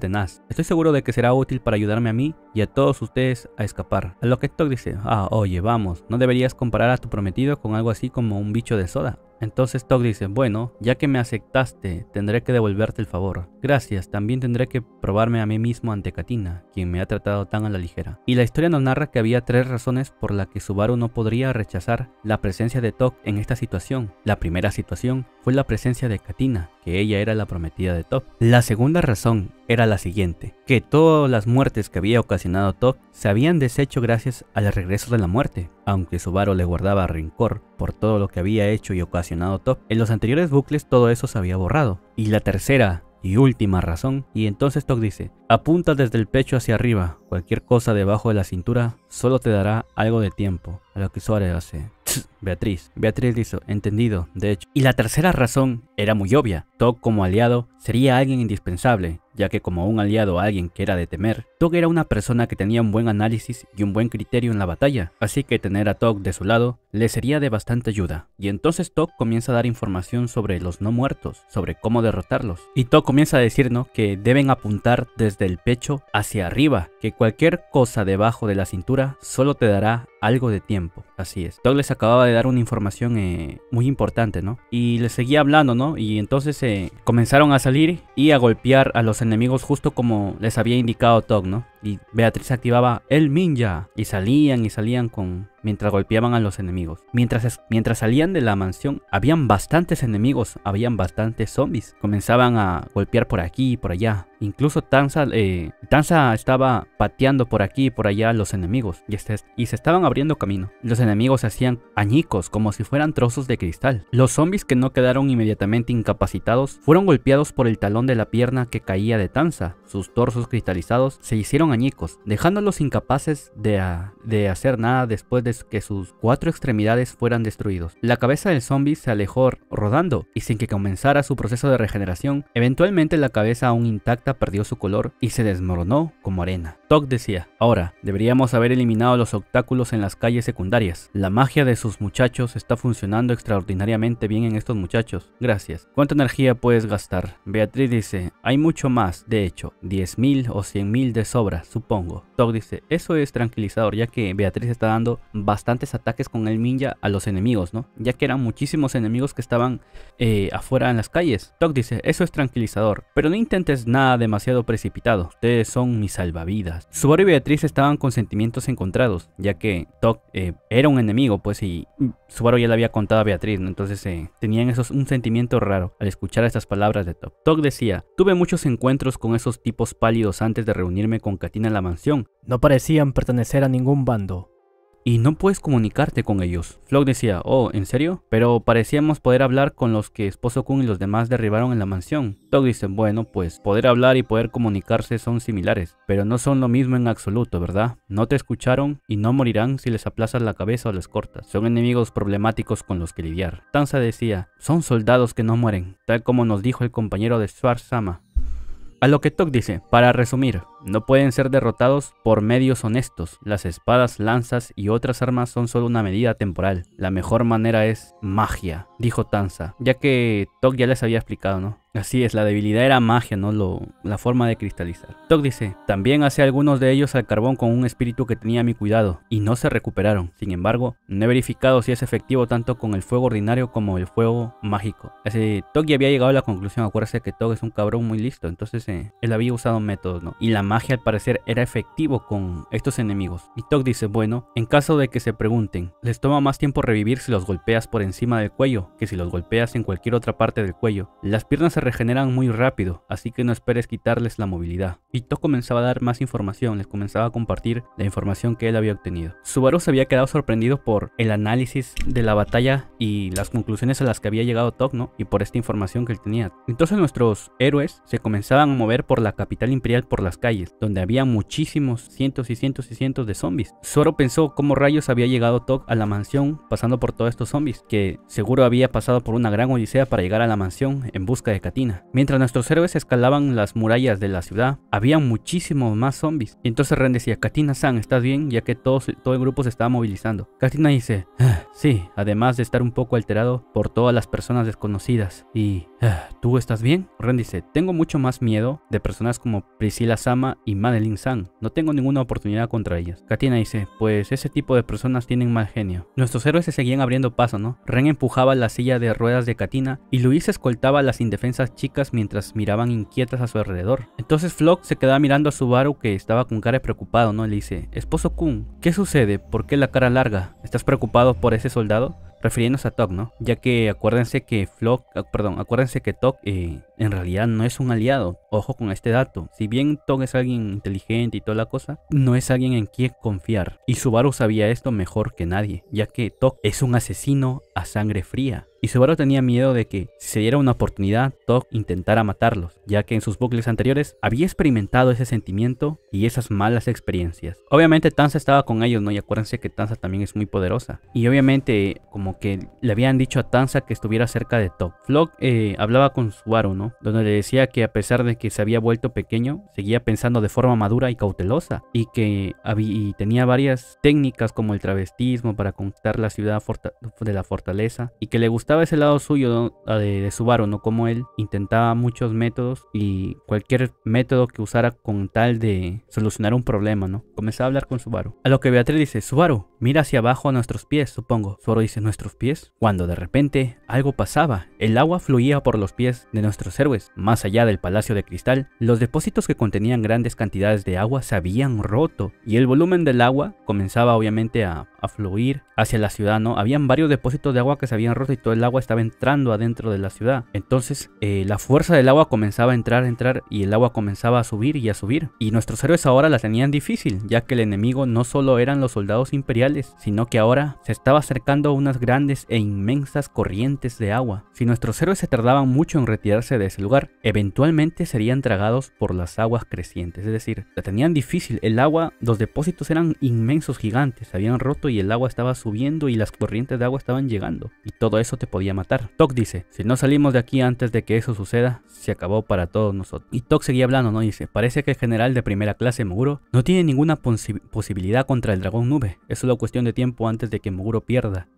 tenaz. Estoy seguro de que será útil para ayudarme a mí y a todos ustedes a escapar. A lo que Tok dice: oye, vamos. No deberías comparar a tu prometido con algo así como un bicho de soda. Entonces Tok dice: bueno, ya que me aceptaste, tendré que devolverte el favor. Gracias, también tendré que probarme a mí mismo ante Katina, quien me ha tratado tan a la ligera. Y la historia nos narra que había 3 razones por las que Subaru no podría rechazar la presencia de Tok en esta situación. La primera situación fue la presencia de Katina, que ella era la prometida de Tok. La segunda razón era la siguiente: que todas las muertes que había ocasionado Tok se habían deshecho gracias al regreso de la muerte. Aunque Subaru le guardaba rencor por todo lo que había hecho y ocasionado Tok, en los anteriores bucles todo eso se había borrado. Y la tercera y última razón, y entonces Tok dice: apunta desde el pecho hacia arriba, cualquier cosa debajo de la cintura solo te dará algo de tiempo. A lo que Subaru hace: Beatriz dice: entendido, de hecho. Y la tercera razón era muy obvia: Tok como aliado sería alguien indispensable, ya que como un aliado a alguien que era de temer, Tog era una persona que tenía un buen análisis y un buen criterio en la batalla, así que tener a Tog de su lado le sería de bastante ayuda. Y entonces Tog comienza a dar información sobre los no muertos, sobre cómo derrotarlos. Y Tog comienza a decirnos que deben apuntar desde el pecho hacia arriba, que cualquier cosa debajo de la cintura solo te dará algo de tiempo. Así es. Tog les acababa de dar una información muy importante, ¿no? Y les seguía hablando, ¿no? Y entonces comenzaron a salir y a golpear a los enemigos justo como les había indicado Tog, ¿no? Y Beatriz activaba el ninja y salían mientras golpeaban a los enemigos. Mientras salían de la mansión, habían bastantes enemigos, habían bastantes zombies. Comenzaban a golpear por aquí y por allá. Incluso Tanza estaba pateando por aquí y por allá a los enemigos y se estaban abriendo camino. Los enemigos hacían añicos como si fueran trozos de cristal. Los zombies que no quedaron inmediatamente incapacitados fueron golpeados por el talón de la pierna que caía de Tanza. Sus torsos cristalizados se hicieron añicos, dejándolos incapaces de hacer nada después de que sus 4 extremidades fueran destruidos. La cabeza del zombie se alejó rodando y sin que comenzara su proceso de regeneración, eventualmente la cabeza aún intacta perdió su color y se desmoronó como arena. Tog decía: ahora, deberíamos haber eliminado los obstáculos en las calles secundarias. La magia de sus muchachos está funcionando extraordinariamente bien en estos muchachos. Gracias. ¿Cuánta energía puedes gastar? Beatriz dice: hay mucho más, de hecho, 10.000 o 100.000 de sobra, supongo. Tog dice: eso es tranquilizador, ya que Beatriz está dando bastantes ataques con el ninja a los enemigos, ¿no? Ya que eran muchísimos enemigos que estaban afuera en las calles. Tog dice: eso es tranquilizador, pero no intentes nada demasiado precipitado. Ustedes son mis salvavidas. Subaru y Beatriz estaban con sentimientos encontrados, ya que Tog era un enemigo, pues, y Subaru ya le había contado a Beatriz, ¿no? Entonces tenían un sentimiento raro al escuchar estas palabras de Tog. Tog decía: tuve muchos encuentros con esos tipos pálidos antes de reunirme con Katina en la mansión. No parecían pertenecer a ningún bando. Y no puedes comunicarte con ellos. Flock decía: oh, ¿en serio? Pero parecíamos poder hablar con los que Esposo Kun y los demás derribaron en la mansión. Tog dice: bueno, pues poder hablar y poder comunicarse son similares, pero no son lo mismo en absoluto, ¿verdad? No te escucharon y no morirán si les aplazas la cabeza o les cortas. Son enemigos problemáticos con los que lidiar. Tanza decía: son soldados que no mueren, tal como nos dijo el compañero de Schwarz-sama. A lo que Tog dice: para resumir, no pueden ser derrotados por medios honestos. Las espadas, lanzas y otras armas son solo una medida temporal. La mejor manera es magia, dijo Tanza, ya que Tog ya les había explicado, ¿no? Así es, la debilidad era magia, ¿no? La forma de cristalizar. Tog dice: también hacé algunos de ellos al carbón con un espíritu que tenía a mi cuidado y no se recuperaron. Sin embargo, no he verificado si es efectivo tanto con el fuego ordinario como el fuego mágico. Tog ya había llegado a la conclusión. Acuérdense que Tog es un cabrón muy listo, entonces él había usado métodos, ¿no? Y la magia al parecer era efectivo con estos enemigos. Y Tog dice: bueno, en caso de que se pregunten, les toma más tiempo revivir si los golpeas por encima del cuello que si los golpeas en cualquier otra parte del cuello. Las piernas se regeneran muy rápido, así que no esperes quitarles la movilidad. Y Tog comenzaba a dar más información, les comenzaba a compartir la información que él había obtenido. Subaru se había quedado sorprendido por el análisis de la batalla y las conclusiones a las que había llegado Tog, ¿no? Y por esta información que él tenía. Entonces nuestros héroes se comenzaban a mover por la capital imperial por las calles, donde había muchísimos, cientos y cientos y cientos de zombies. Subaru pensó cómo rayos había llegado Tog a la mansión pasando por todos estos zombies, que seguro había pasado por una gran odisea para llegar a la mansión en busca de Katina. Mientras nuestros héroes escalaban las murallas de la ciudad, había muchísimos más zombies. Y entonces Ren decía: Katina-san, ¿estás bien? Ya que todo el grupo se estaba movilizando. Katina dice: sí, además de estar un poco alterado por todas las personas desconocidas. Y ¿tú estás bien? Ren dice: tengo mucho más miedo de personas como Priscilla-sama y Madeline-san. No tengo ninguna oportunidad contra ellas. Katina dice: pues ese tipo de personas tienen mal genio. Nuestros héroes se seguían abriendo paso, ¿no? Ren empujaba la silla de ruedas de Katina y Luis escoltaba a las indefensas chicas mientras miraban inquietas a su alrededor. Entonces Flock se quedaba mirando a Subaru, que estaba con cara de preocupado, ¿no? Le dice: Esposo Kun, ¿qué sucede? ¿Por qué la cara larga? ¿Estás preocupado por ese soldado? Refiriéndose a Tog, ¿no? Ya que acuérdense que Tog en realidad no es un aliado. Ojo con este dato. Si bien Tog es alguien inteligente y toda la cosa, no es alguien en quien confiar. Y Subaru sabía esto mejor que nadie, ya que Tog es un asesino a sangre fría. y Subaru tenía miedo de que si se diera una oportunidad, Tog intentara matarlos, ya que en sus bucles anteriores había experimentado ese sentimiento y esas malas experiencias. Obviamente Tanza estaba con ellos, ¿no? Y acuérdense que Tanza también es muy poderosa. Y obviamente como que le habían dicho a Tanza que estuviera cerca de Tog. Flock hablaba con Subaru, ¿no? Donde le decía que a pesar de que se había vuelto pequeño, seguía pensando de forma madura y cautelosa, y que tenía varias técnicas como el travestismo para conquistar la ciudad de la fortaleza, y que le gustaba ese lado suyo, ¿no? de Subaru, ¿no? Como él intentaba muchos métodos y cualquier método que usara con tal de solucionar un problema, ¿no? Comenzaba a hablar con Subaru. A lo que Beatriz dice: Subaru, mira hacia abajo a nuestros pies, supongo. Subaru dice: ¿nuestros pies? Cuando de repente algo pasaba. El agua fluía por los pies de nuestros héroes. Más allá del Palacio de Cristal, los depósitos que contenían grandes cantidades de agua se habían roto, y el volumen del agua comenzaba obviamente a fluir hacia la ciudad, ¿no? Habían varios depósitos de agua que se habían roto y todo el agua estaba entrando adentro de la ciudad. Entonces la fuerza del agua comenzaba a entrar y el agua comenzaba a subir y a subir. Y nuestros héroes ahora la tenían difícil, ya que el enemigo no solo eran los soldados imperiales, sino que ahora se estaba acercando a unas grandes e inmensas corrientes de agua. Si nuestros héroes se tardaban mucho en retirarse de ese lugar, eventualmente serían tragados por las aguas crecientes. Es decir, la tenían difícil. El agua, los depósitos eran inmensos, gigantes, se habían roto y el agua estaba subiendo y las corrientes de agua estaban llegando. Y todo eso te podía matar. Tog dice: si no salimos de aquí antes de que eso suceda, se acabó para todos nosotros. Y Tog seguía hablando, ¿no? Dice: parece que el general de primera clase, Moguro, no tiene ninguna posibilidad contra el dragón nube. Es solo cuestión de tiempo antes de que Moguro pierda.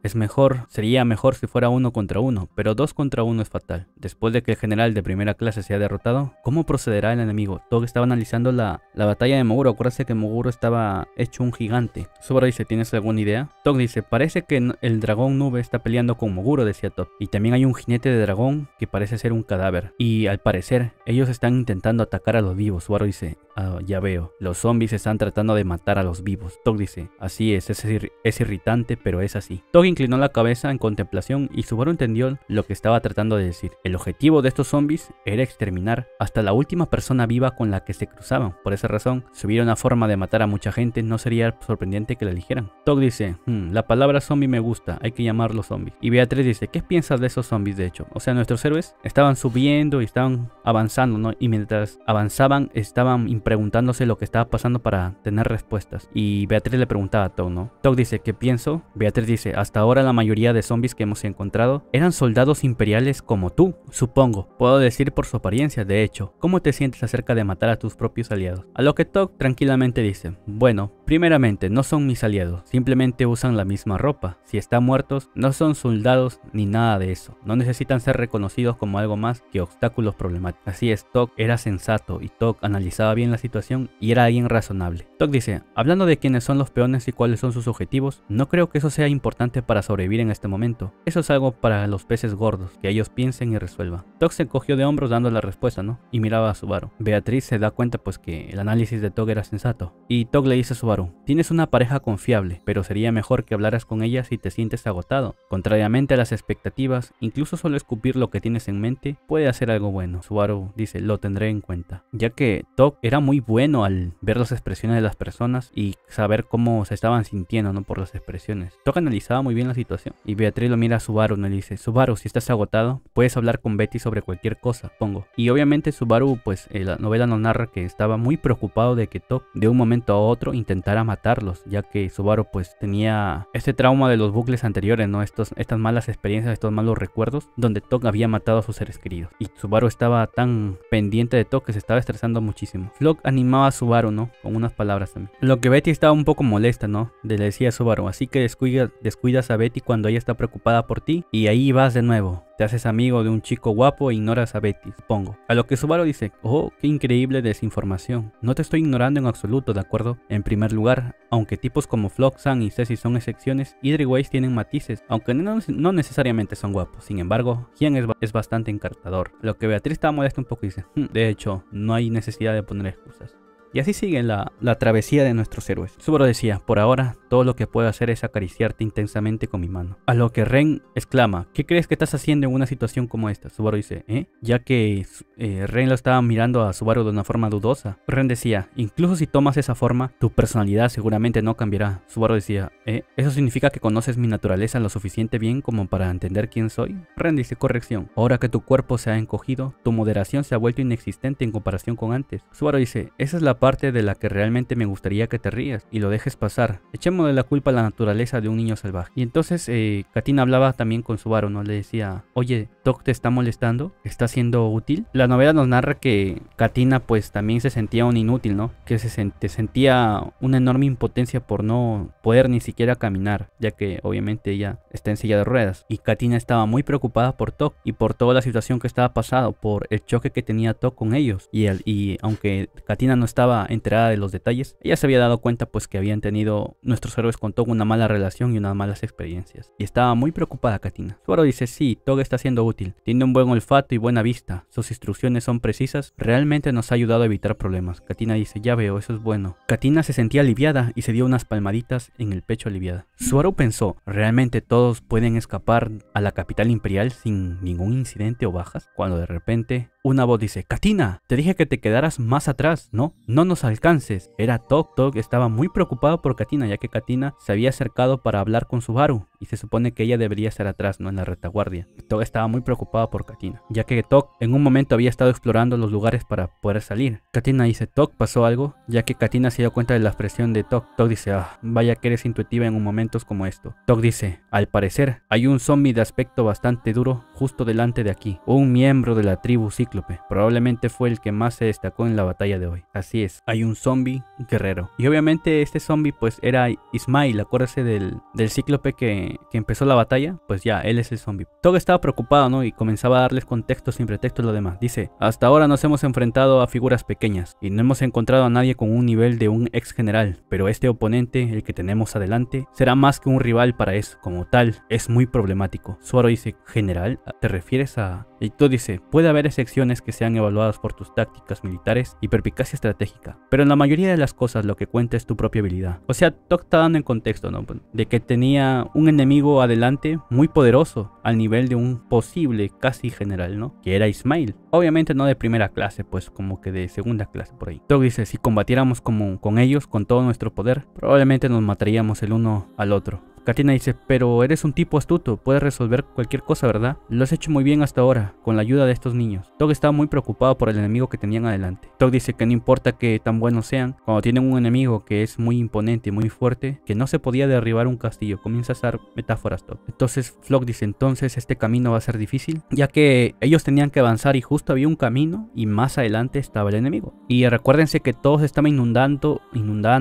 Sería mejor si fuera 1 contra 1, pero 2 contra 1 es fatal. Después de que el general de primera clase sea derrotado, ¿cómo procederá el enemigo? Tog estaba analizando la batalla de Moguro. Acuérdate que Moguro estaba hecho un gigante. Subaru dice: ¿tienes alguna idea? Tog dice: parece que el dragón nube está peleando con Moguro, decía Tog. Y también hay un jinete de dragón que parece ser un cadáver. Y al parecer, ellos están intentando atacar a los vivos. Subaru dice: ya veo, los zombies están tratando de matar a los vivos. Tog dice: así es irritante, pero es así. Tog inclinó la cabeza en contemplación y Subaru entendió lo que estaba tratando de decir. El objetivo de estos zombies era exterminar hasta la última persona viva con la que se cruzaban. Por esa razón, si hubiera una forma de matar a mucha gente, no sería sorprendente que la eligieran. Tog dice: la palabra zombie me gusta, hay que llamarlos zombies. Y Beatriz dice: ¿qué piensas de esos zombies de hecho? O sea, nuestros héroes estaban subiendo y estaban avanzando, ¿no? Y mientras avanzaban, estaban preguntándose lo que estaba pasando para tener respuestas. Y Beatriz le preguntaba a Tog, ¿no? Tog dice: ¿qué pienso? Beatriz dice: hasta ahora la mayoría de zombies que hemos encontrado eran soldados imperiales como tú, supongo. Puedo decir por su apariencia, de hecho. ¿Cómo te sientes acerca de matar a tus propios aliados? A lo que Tog tranquilamente dice: bueno, primeramente, no son mis aliados, simplemente usan la misma ropa. Si están muertos, no son soldados ni nada de eso. No necesitan ser reconocidos como algo más que obstáculos problemáticos. Así es, Tog era sensato y Tog analizaba bien la situación y era alguien razonable. Tog dice: hablando de quiénes son los peones y cuáles son sus objetivos, no creo que eso sea importante para sobrevivir en este momento. Eso es algo para los peces gordos, que ellos piensen y resuelvan. Tog se encogió de hombros dando la respuesta, ¿no? Y miraba a Subaru. Beatriz se da cuenta pues que el análisis de Tog era sensato. Y Tog le dice a Subaru: tienes una pareja confiable, pero sería mejor que hablaras con ella si te sientes agotado. Contrariamente a las expectativas, incluso solo escupir lo que tienes en mente puede hacer algo bueno. Subaru dice: lo tendré en cuenta. Ya que Tog era muy bueno al ver las expresiones de las personas y saber cómo se estaban sintiendo, ¿no? Por las expresiones. Tog analizaba muy bien la situación. Y Beatriz lo mira a Subaru y le dice: Subaru, si estás agotado, puedes hablar con Betty sobre cualquier cosa, pongo. Y obviamente Subaru, pues la novela nos narra que estaba muy preocupado de que Tog de un momento a otro intentara matarlos, ya que Subaru pues tenía este trauma de los bucles anteriores, ¿no? Estas malas experiencias, estos malos recuerdos donde Tog había matado a sus seres queridos. Y Subaru estaba tan pendiente de Tog que se estaba estresando muchísimo. Flock animaba a Subaru, ¿no? Con unas palabras también. Lo que Betty estaba un poco molesta, ¿no? Le decía a Subaru: así que descuidas a Betty cuando ella está preocupada por ti y ahí vas de nuevo. Te haces amigo de un chico guapo e ignoras a Betty, supongo. A lo que Subaru dice: oh, qué increíble desinformación. No te estoy ignorando en absoluto, ¿de acuerdo? En primer lugar, aunque tipos como Flock, San y Ceci son excepciones, Idriwais tienen matices, aunque no necesariamente son guapos. Sin embargo, Gian es bastante encantador. A lo que Beatriz estaba molesta un poco y dice: de hecho, no hay necesidad de poner excusas. Y así sigue la travesía de nuestros héroes. Subaru decía, por ahora, todo lo que puedo hacer es acariciarte intensamente con mi mano. A lo que Ren exclama, ¿qué crees que estás haciendo en una situación como esta? Subaru dice, ya que Ren lo estaba mirando a Subaru de una forma dudosa. Ren decía, incluso si tomas esa forma, tu personalidad seguramente no cambiará. Subaru decía, ¿eso significa que conoces mi naturaleza lo suficiente bien como para entender quién soy? Ren dice, corrección, ahora que tu cuerpo se ha encogido, tu moderación se ha vuelto inexistente en comparación con antes. Subaru dice, esa es la parte de la que realmente me gustaría que te rías y lo dejes pasar. Echémosle la culpa a la naturaleza de un niño salvaje. Y entonces Katina hablaba también con Subaru, ¿no? Le decía, oye, ¿Tok te está molestando? ¿Está siendo útil? La novela nos narra que Katina pues también se sentía un inútil, ¿no? Que sentía una enorme impotencia por no poder ni siquiera caminar, ya que obviamente ella está en silla de ruedas. Y Katina estaba muy preocupada por Tok y por toda la situación que estaba pasando, por el choque que tenía Tok con ellos. Y aunque Katina no estaba enterada de los detalles, ella se había dado cuenta pues que habían tenido nuestros héroes con Tok una mala relación y unas malas experiencias. Y estaba muy preocupada Katina. Subaru dice, sí, Tok está siendo útil, tiene un buen olfato y buena vista, sus instrucciones son precisas, realmente nos ha ayudado a evitar problemas. Katina dice, ya veo, eso es bueno. Katina se sentía aliviada y se dio unas palmaditas en el pecho aliviada. Subaru pensó, ¿realmente todos pueden escapar a la capital imperial sin ningún incidente o bajas? Cuando de repente una voz dice, Katina, te dije que te quedaras más atrás, ¿no? No nos alcances. Era Tok. Tok estaba muy preocupado por Katina, ya que Katina se había acercado para hablar con Subaru y se supone que ella debería estar atrás, no en la retaguardia. Tok estaba muy preocupado por Katina, ya que Tok en un momento había estado explorando los lugares para poder salir. Katina dice, Tok, ¿pasó algo? Ya que Katina se dio cuenta de la expresión de Tok. Tok dice, vaya que eres intuitiva en momentos como esto. Tok dice, al parecer hay un zombie de aspecto bastante duro justo delante de aquí, un miembro de la tribu Cíclope. Probablemente fue el que más se destacó en la batalla de hoy. Así es, hay un zombie guerrero. Y obviamente este zombie pues era Ismail, acuérdese del Cíclope que empezó la batalla, pues ya, él es el zombie. Tok estaba preocupado, ¿no? Y comenzaba a darles contexto sin pretexto y lo demás. Dice, hasta ahora nos hemos enfrentado a figuras pequeñas y no hemos encontrado a nadie con un nivel de un ex general, pero este oponente, el que tenemos adelante, será más que un rival para eso. Como tal, es muy problemático. Subaru dice, ¿general? ¿Te refieres a...? Y Tok dice, puede haber excepciones que sean evaluadas por tus tácticas militares y perspicacia estratégica, pero en la mayoría de las cosas lo que cuenta es tu propia habilidad. O sea, Tok está dando en contexto, ¿no? De que tenía un enemigo adelante muy poderoso, al nivel de un posible casi general, ¿no? Que era Ismail. Obviamente no de primera clase, pues como que de segunda clase por ahí. Tok dice, si combatiéramos con ellos, con todo nuestro poder, probablemente nos mataríamos el uno al otro. Katina dice, pero eres un tipo astuto, puedes resolver cualquier cosa, ¿verdad? Lo has hecho muy bien hasta ahora, con la ayuda de estos niños. Tok estaba muy preocupado por el enemigo que tenían adelante. Tok dice que no importa que tan buenos sean, cuando tienen un enemigo que es muy imponente y muy fuerte, que no se podía derribar un castillo. Comienza a usar metáforas Tok. Entonces Floch dice, entonces este camino va a ser difícil, ya que ellos tenían que avanzar y justo había un camino y más adelante estaba el enemigo. Y recuérdense que todos estaban inundando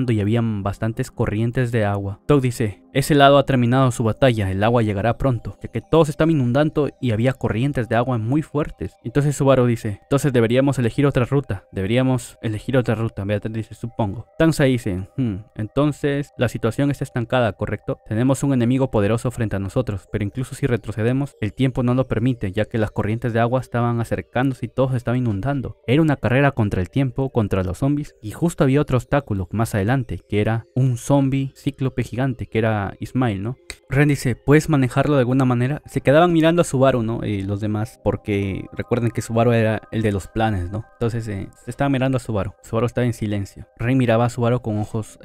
y habían bastantes corrientes de agua. Tok dice, ese lado ha terminado su batalla, el agua llegará pronto, ya que todos estaban inundando y había corrientes de agua muy fuertes. Entonces Subaru dice, entonces deberíamos elegir otra ruta, Beatriz dice, supongo. Tanza dice, entonces la situación está estancada, ¿correcto? Tenemos un enemigo poderoso frente a nosotros, pero incluso si retrocedemos, el tiempo no lo permite, ya que las corrientes de agua estaban acercándose y todos estaban inundando. Era una carrera contra el tiempo, contra los zombies, y justo había otro obstáculo más adelante, que era un zombie cíclope gigante, que era Ismail, ¿no? Ren dice, ¿puedes manejarlo de alguna manera? Se quedaban mirando a Subaru, ¿no? Y los demás, porque recuerden que Subaru era el de los planes, ¿no? Entonces se estaba mirando a Subaru. Subaru estaba en silencio. Ren miraba a Subaru con ojos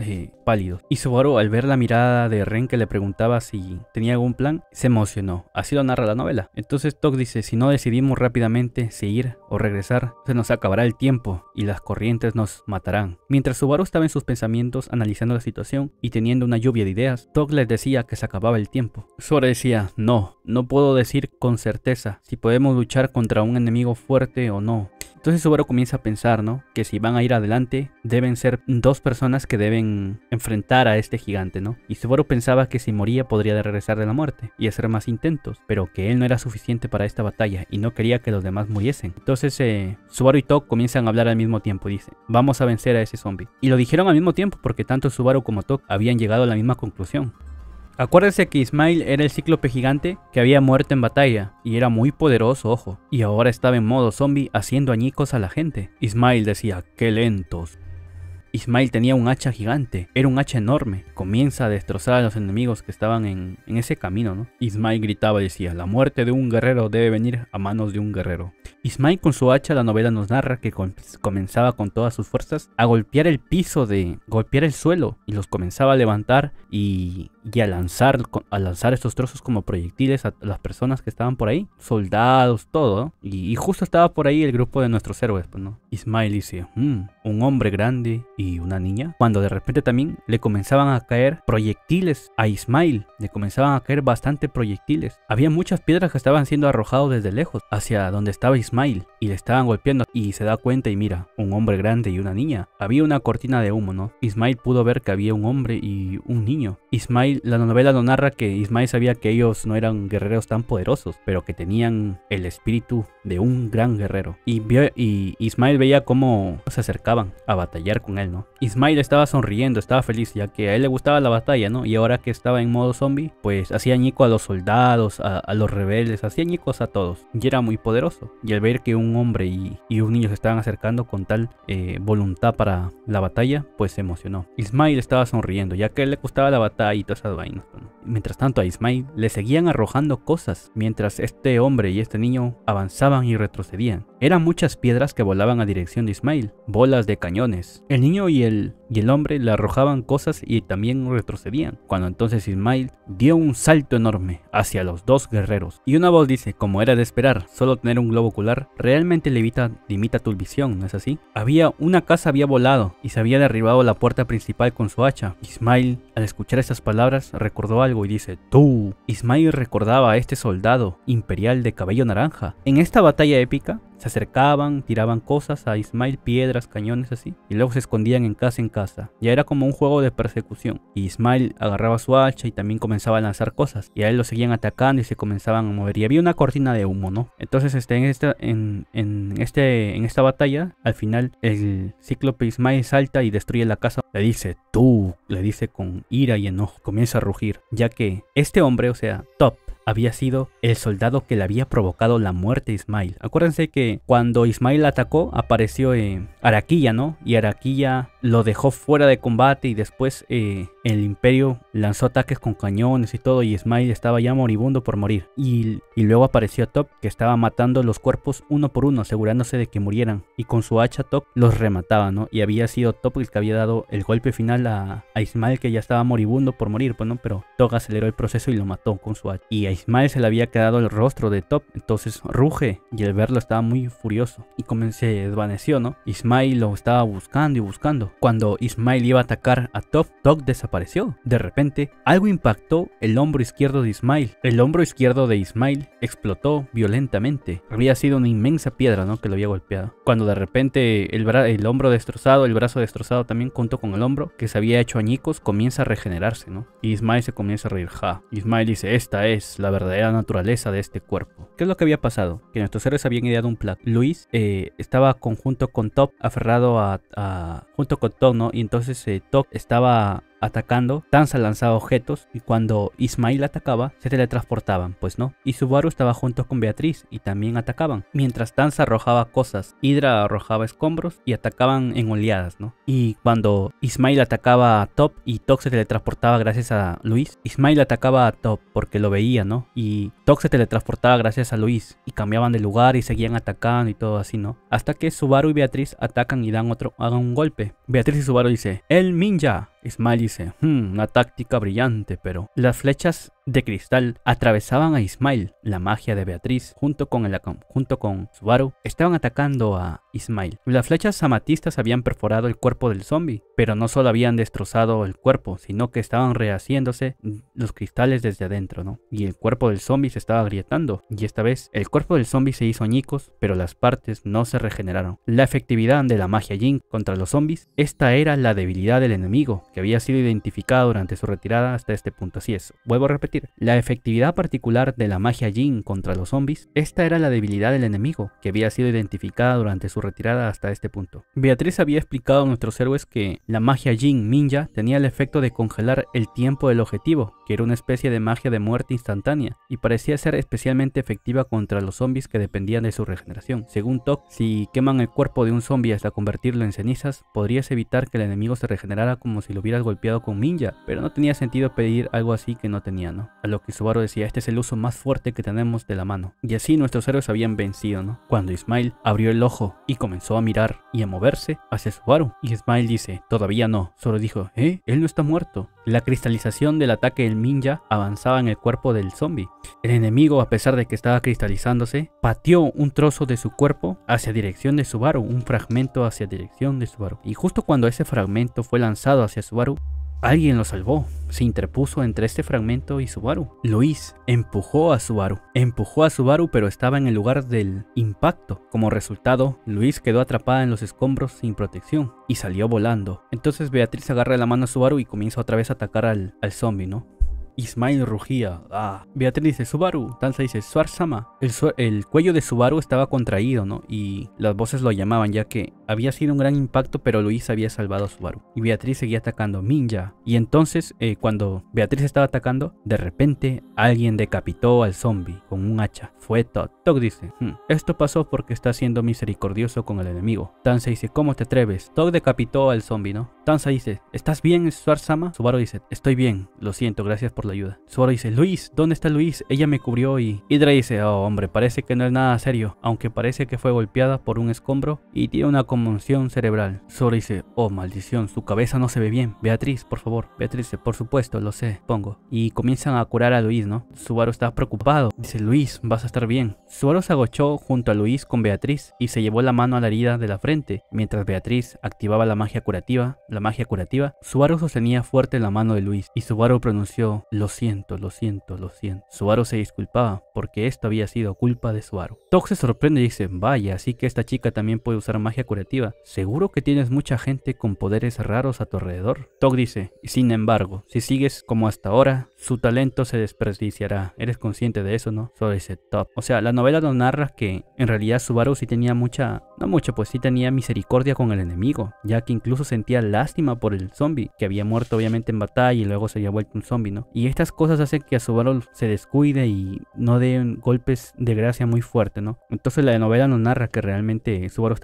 pálidos. Y Subaru, al ver la mirada de Ren que le preguntaba si tenía algún plan, se emocionó. Así lo narra la novela. Entonces Tok dice, si no decidimos rápidamente seguir o regresar, se nos acabará el tiempo y las corrientes nos matarán. Mientras Subaru estaba en sus pensamientos analizando la situación y teniendo una lluvia de ideas, Tok les decía que se acababa el tiempo. Subaru decía, no puedo decir con certeza si podemos luchar contra un enemigo fuerte o no. Entonces Subaru comienza a pensar, ¿no? Que si van a ir adelante, deben ser dos personas que deben enfrentar a este gigante, ¿no? Y Subaru pensaba que si moría podría regresar de la muerte y hacer más intentos, pero que él no era suficiente para esta batalla y no quería que los demás muriesen. Entonces Subaru y Tok comienzan a hablar al mismo tiempo y dicen, vamos a vencer a ese zombie. Y lo dijeron al mismo tiempo porque tanto Subaru como Tok habían llegado a la misma conclusión. Acuérdense que Ismail era el cíclope gigante que había muerto en batalla y era muy poderoso, ojo, y ahora estaba en modo zombie haciendo añicos a la gente. Ismail decía, qué lentos. Ismail tenía un hacha gigante, era un hacha enorme. Comienza a destrozar a los enemigos que estaban en ese camino, ¿no? Ismail gritaba y decía: la muerte de un guerrero debe venir a manos de un guerrero. Ismail con su hacha, la novela nos narra que comenzaba con todas sus fuerzas a golpear el piso, golpear el suelo, y los comenzaba a levantar y a lanzar estos trozos como proyectiles a las personas que estaban por ahí, soldados, todo, ¿no? Y justo estaba por ahí el grupo de nuestros héroes, pues, ¿no? Ismail dice: un hombre grande y una niña. Cuando de repente también le comenzaban a caer proyectiles a Ismail, le comenzaban a caer bastante proyectiles. Había muchas piedras que estaban siendo arrojadas desde lejos hacia donde estaba Ismail y le estaban golpeando, y se da cuenta y mira, un hombre grande y una niña. Había una cortina de humo, ¿no? Ismail pudo ver que había un hombre y un niño. Ismail, la novela lo narra que Ismail sabía que ellos no eran guerreros tan poderosos, pero que tenían el espíritu de un gran guerrero. Y Ismail veía cómo se acercaban a batallar con él, ¿no? Ismail estaba sonriendo, estaba feliz, ya que a él le gustaba la batalla, ¿no? Y ahora que estaba en modo zombie, pues hacía ñico a los soldados, a los rebeldes, hacía ñicos a todos. Y era muy poderoso. Y al ver que un hombre y un niño se estaban acercando con tal voluntad para la batalla, pues se emocionó. Ismail estaba sonriendo, ya que a él le gustaba la batalla y todas esas vainas, ¿no? Mientras tanto a Ismail le seguían arrojando cosas, mientras este hombre y este niño avanzaban y retrocedían. Eran muchas piedras que volaban a dirección de Ismail, bolas de cañones. El niño y el hombre le arrojaban cosas y también retrocedían, cuando entonces Ismail dio un salto enorme hacia los dos guerreros. Y una voz dice: como era de esperar, solo tener un globo ocular realmente limita tu visión, ¿no es así? Una casa había volado y se había derribado la puerta principal con su hacha. Ismail, al escuchar estas palabras, recordó algo y dice: tú. Ismail recordaba a este soldado imperial de cabello naranja. En esta batalla épica se acercaban, tiraban cosas a Ismail, piedras, cañones así, y luego se escondían en casa. Ya era como un juego de persecución. Y Ismail agarraba su hacha y también comenzaba a lanzar cosas, y a él lo seguían atacando y se comenzaban a mover. Y había una cortina de humo, ¿no? Entonces en esta batalla, al final el cíclope Ismail salta y destruye la casa. Le dice: tú, le dice con ira y enojo. Comienza a rugir, ya que este hombre, o sea, Top, había sido el soldado que le había provocado la muerte a Ismail. Acuérdense que cuando Ismail atacó, apareció Araquilla, ¿no? Y Araquilla lo dejó fuera de combate, y después el imperio lanzó ataques con cañones y todo, y Ismail estaba ya moribundo por morir. Y luego apareció Top, que estaba matando los cuerpos uno por uno, asegurándose de que murieran. Y con su hacha Top los remataba, ¿no? Y había sido Top el que había dado el golpe final a Ismail, que ya estaba moribundo por morir, pues, ¿no? Pero Top aceleró el proceso y lo mató con su hacha. Y a Ismail se le había quedado el rostro de Top, entonces ruge, y al verlo estaba muy furioso y se desvaneció, ¿no? Ismail lo estaba buscando y buscando. Cuando Ismail iba a atacar a Top, Top desapareció. De repente, algo impactó el hombro izquierdo de Ismail. El hombro izquierdo de Ismail explotó violentamente. Había sido una inmensa piedra, ¿no?, que lo había golpeado. Cuando de repente el hombro destrozado, el brazo destrozado también, junto con el hombro que se había hecho añicos, comienza a regenerarse, ¿no? Y Ismail se comienza a reír. Ismail dice: esta es la verdadera naturaleza de este cuerpo. ¿Qué es lo que había pasado? Que nuestros héroes habían ideado un plan. Luis estaba junto con Top, aferrado junto con Top, ¿no? Y entonces Top estaba atacando. Tanza lanzaba objetos, y cuando Ismail atacaba, se teletransportaban, pues no. Y Subaru estaba junto con Beatriz y también atacaban. Mientras Tanza arrojaba cosas, Hydra arrojaba escombros y atacaban en oleadas, ¿no? Y cuando Ismail atacaba a Top y Top se teletransportaba gracias a Luis, Ismail atacaba a Top porque lo veía, ¿no? Y Top se teletransportaba gracias a Luis, y cambiaban de lugar y seguían atacando y todo así, ¿no? Hasta que Subaru y Beatriz atacan y hagan un golpe. Beatriz y Subaru dice: el ninja. Ismail dice: una táctica brillante, pero las flechas de cristal atravesaban a Ismail. La magia de Beatriz junto con Subaru estaban atacando a Ismail. Las flechas amatistas habían perforado el cuerpo del zombie, pero no solo habían destrozado el cuerpo, sino que estaban rehaciéndose los cristales desde adentro, ¿no? Y el cuerpo del zombie se estaba agrietando, y esta vez el cuerpo del zombie se hizo añicos, pero las partes no se regeneraron. La efectividad de la magia Jin contra los zombies, esta era la debilidad del enemigo, que había sido identificado durante su retirada hasta este punto. Así es, vuelvo a repetir, convertir. La efectividad particular de la magia Jin contra los zombies, esta era la debilidad del enemigo, que había sido identificada durante su retirada hasta este punto. Beatriz había explicado a nuestros héroes que la magia Jin Minja tenía el efecto de congelar el tiempo del objetivo, que era una especie de magia de muerte instantánea, y parecía ser especialmente efectiva contra los zombies que dependían de su regeneración. Según Tok, si queman el cuerpo de un zombie hasta convertirlo en cenizas, podrías evitar que el enemigo se regenerara como si lo hubieras golpeado con Minja, pero no tenía sentido pedir algo así que no tenía, ¿no? A lo que Subaru decía, este es el uso más fuerte que tenemos de la mano. Y así nuestros héroes habían vencido, ¿no? Cuando Ismail abrió el ojo y comenzó a mirar y a moverse hacia Subaru, y Ismail dice, todavía no. Solo dijo, él no está muerto. La cristalización del ataque del Minja avanzaba en el cuerpo del zombie. El enemigo, a pesar de que estaba cristalizándose, pateó un trozo de su cuerpo hacia dirección de Subaru, un fragmento hacia dirección de Subaru. Y justo cuando ese fragmento fue lanzado hacia Subaru, alguien lo salvó. Se interpuso entre este fragmento y Subaru. Luis empujó a Subaru, pero estaba en el lugar del impacto. Como resultado, Luis quedó atrapada en los escombros sin protección y salió volando. Entonces Beatriz agarra la mano a Subaru y comienza otra vez a atacar al zombie, ¿no? Ismail rugía. Beatriz dice, Subaru. Tanza dice, Suar-sama. El cuello de Subaru estaba contraído, ¿no? Y las voces lo llamaban, ya que había sido un gran impacto, pero Luis había salvado a Subaru. Y Beatriz seguía atacando Minja. Y entonces, cuando Beatriz estaba atacando, de repente alguien decapitó al zombie con un hacha. Fue Tok. Tok dice, esto pasó porque está siendo misericordioso con el enemigo. Tanza dice, ¿cómo te atreves? Tok decapitó al zombie, ¿no? Tanza dice, ¿estás bien, Suar-sama? Subaru dice, estoy bien. Lo siento, gracias por la ayuda. Subaru dice, Luis, ¿dónde está Luis? Ella me cubrió y... Hydra dice, oh hombre, parece que no es nada serio, aunque parece que fue golpeada por un escombro y tiene una conmoción cerebral. Subaru dice, oh maldición, su cabeza no se ve bien. Beatriz, por favor. Beatriz dice, por supuesto, lo sé, pongo. Y comienzan a curar a Luis, ¿no? Subaru está preocupado. Dice, Luis, vas a estar bien. Subaru se agachó junto a Luis con Beatriz y se llevó la mano a la herida de la frente. Mientras Beatriz activaba la magia curativa, Subaru sostenía fuerte la mano de Luis y Subaru pronunció, lo siento. Subaru se disculpaba porque esto había sido culpa de Subaru. Tok se sorprende y dice, vaya, así que esta chica también puede usar magia curativa. ¿Seguro que tienes mucha gente con poderes raros a tu alrededor? Tok dice, sin embargo, si sigues como hasta ahora, su talento se desperdiciará. ¿Eres consciente de eso, no? Solo dice Tok. O sea, la novela nos narra que en realidad Subaru sí tenía sí tenía misericordia con el enemigo, ya que incluso sentía lástima por el zombie, que había muerto obviamente en batalla y luego se había vuelto un zombie, ¿no? Y estas cosas hacen que a Subaru se descuide y no dé golpes de gracia muy fuerte, ¿no? Entonces la novela nos narra que realmente Subaru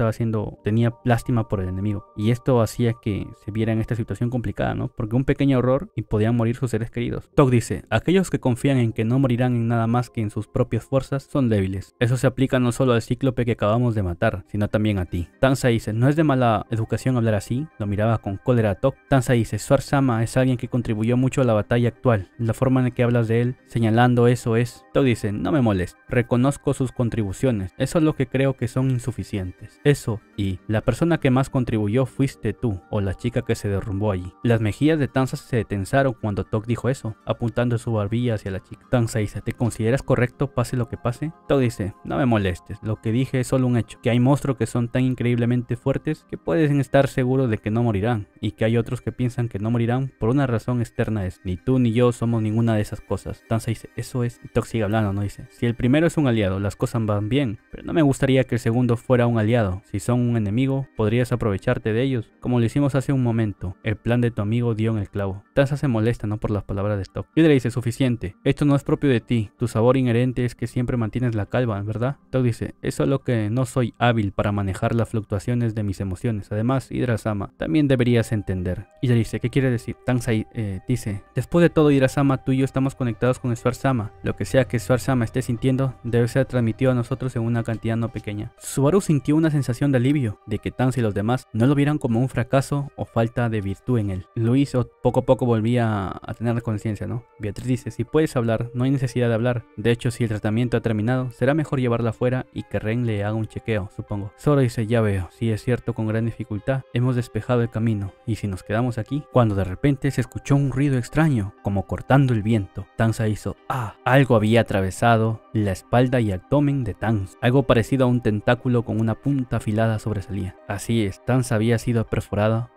tenía lástima por el enemigo, y esto hacía que se viera en esta situación complicada, ¿no? Porque un pequeño error y podían morir sus seres queridos. Tok dice, aquellos que confían en que no morirán en nada más que en sus propias fuerzas son débiles. Eso se aplica no solo al cíclope que acabamos de matar, sino también a ti. Tanza dice, no es de mala educación hablar así. Lo miraba con cólera a Tok. Tanza dice, Suar-sama es alguien que contribuyó mucho a la batalla actual. La forma en que hablas de él, señalando eso es... Tok dice, no me molestes. Reconozco sus contribuciones. Eso es lo que creo que son insuficientes. Eso y la persona que más contribuyó fuiste tú, o la chica que se derrumbó allí. Las mejillas de Tanza se tensaron cuando Tok dijo eso, apuntando su barbilla hacia la chica. Tanza dice, ¿te consideras correcto pase lo que pase? Tok dice, no me molestes. Lo que dije es solo un hecho. Que hay monstruos que son tan increíblemente fuertes que pueden estar seguros de que no morirán, y que hay otros que piensan que no morirán por una razón externa. Ni tú ni yo somos ninguna de esas cosas. Tanza dice, eso es. Y Tok sigue hablando, ¿no? Dice, si el primero es un aliado, las cosas van bien, pero no me gustaría que el segundo fuera un aliado. Si son un enemigo, podrías aprovecharte de ellos, como lo hicimos hace un momento. El plan de tu amigo dio en el clavo. Tanza se molesta, ¿no? Por las palabras de Tok. Y le dice, suficiente. Esto no es propio de ti. Tu sabor inherente es que siempre mantienes la calma, ¿verdad? Tok dice, es solo que no soy hábil para manejar las fluctuaciones de mis emociones. Además, Hydra-sama, también deberías entender. Y le dice, ¿qué quiere decir? Tanza dice, después de todo, Hydra-sama, tú y yo estamos conectados con Suar-sama. Lo que sea que Suar-sama esté sintiendo debe ser transmitido a nosotros en una cantidad no pequeña. Subaru sintió una sensación de alivio, de que Tanza y los demás no lo vieran como un fracaso o falta de virtud en él. Luis poco a poco volvía a tener conciencia, ¿no? Beatriz dice, si puedes hablar, no hay necesidad de hablar. De hecho, si el tratamiento ha terminado, será mejor llevarla afuera y que Ren le haga un chequeo, supongo. Sora dice, ya veo, si es cierto, con gran dificultad hemos despejado el camino, y si nos quedamos aquí, cuando de repente se escuchó un ruido extraño, como cortando el viento. Tanza hizo, algo había atravesado la espalda y abdomen de Tans. Algo parecido a un tentáculo con una punta afilada sobresalía. Así es, Tans había sido perforada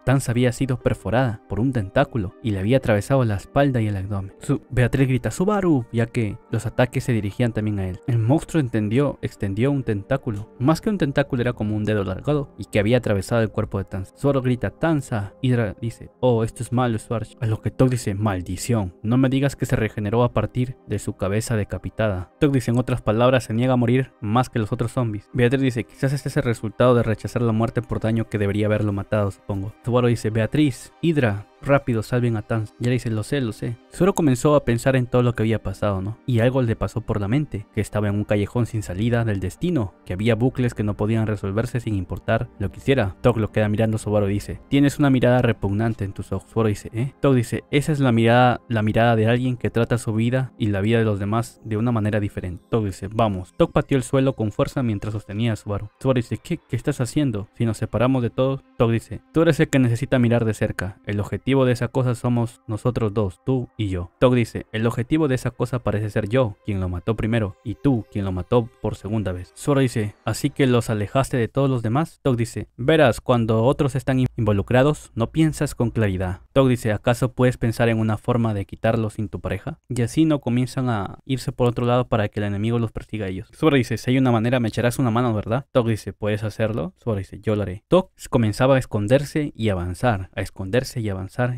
por un tentáculo y le había atravesado la espalda y el abdomen. Beatriz grita ¡Subaru!, ya que los ataques se dirigían también a él. El monstruo extendió un tentáculo. Más que un tentáculo, era como un dedo alargado y que había atravesado el cuerpo de Tans. Subaru grita ¡Tansa! Hydra dice ¡Oh, esto es malo, Swarch! A lo que Tok dice ¡Maldición! No me digas que se regeneró a partir de su cabeza decapitada. Tok dice, en otras palabras, se niega a morir más que los otros zombies. Beatriz dice, quizás este es el resultado de rechazar la muerte por daño que debería haberlo matado, supongo. Subaru dice, Beatriz, Hydra, rápido, salven a Tans. Ya le dice, lo sé. Zoro comenzó a pensar en todo lo que había pasado, ¿no? Y algo le pasó por la mente, que estaba en un callejón sin salida del destino, que había bucles que no podían resolverse sin importar lo que hiciera. Tok lo queda mirando a Subaru y dice, tienes una mirada repugnante en tus ojos. Subaru dice, ¿eh? Tok dice, esa es la mirada de alguien que trata su vida y la vida de los demás de una manera diferente. Tok dice, vamos. Tok pateó el suelo con fuerza mientras sostenía a Subaru. Subaru dice, ¿qué estás haciendo? Si nos separamos de todos. Tok dice, tú eres el que necesita mirar de cerca. El objetivo de esa cosa somos nosotros dos, tú y yo. Tok dice, el objetivo de esa cosa parece ser yo, quien lo mató primero, y tú, quien lo mató por segunda vez. Zoro dice, ¿así que los alejaste de todos los demás? Tok dice, verás, cuando otros están involucrados, no piensas con claridad. Tok dice, ¿acaso puedes pensar en una forma de quitarlos sin tu pareja? Y así no comienzan a irse por otro lado para que el enemigo los persiga a ellos. Zoro dice, si hay una manera me echarás una mano, ¿verdad? Tok dice, ¿puedes hacerlo? Zoro dice, yo lo haré. Tok comenzaba a esconderse y avanzar,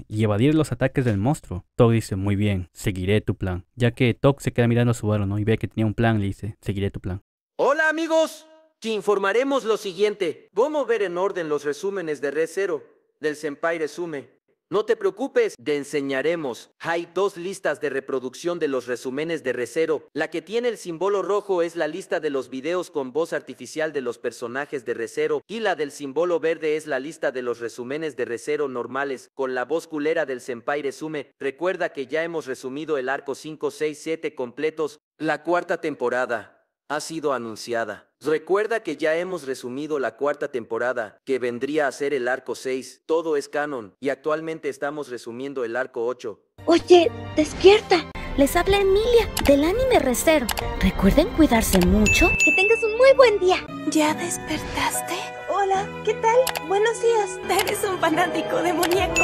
y evadir los ataques del monstruo. Tok dice, muy bien, seguiré tu plan. Ya que Tok se queda mirando a Subaru, ¿no? Y ve que tenía un plan, le dice, seguiré tu plan. Hola amigos, te informaremos lo siguiente. Vamos a ver en orden los resúmenes de Re:Zero del Senpai Resume. No te preocupes, te enseñaremos. Hay 2 listas de reproducción de los resúmenes de Re:Zero. La que tiene el símbolo rojo es la lista de los videos con voz artificial de los personajes de Re:Zero, y la del símbolo verde es la lista de los resúmenes de Re:Zero normales con la voz culera del Senpai Resume. Recuerda que ya hemos resumido el arco 5, 6, 7 completos. La 4ª temporada ha sido anunciada. Recuerda que ya hemos resumido la 4ª temporada, que vendría a ser el arco 6. Todo es canon, y actualmente estamos resumiendo el arco 8. Oye, despierta. Les habla Emilia, del anime Re:Zero. Recuerden cuidarse mucho. Que tengas un muy buen día. ¿Ya despertaste? Hola, ¿qué tal? Buenos días. Eres un fanático demoníaco.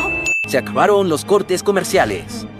Se acabaron los cortes comerciales.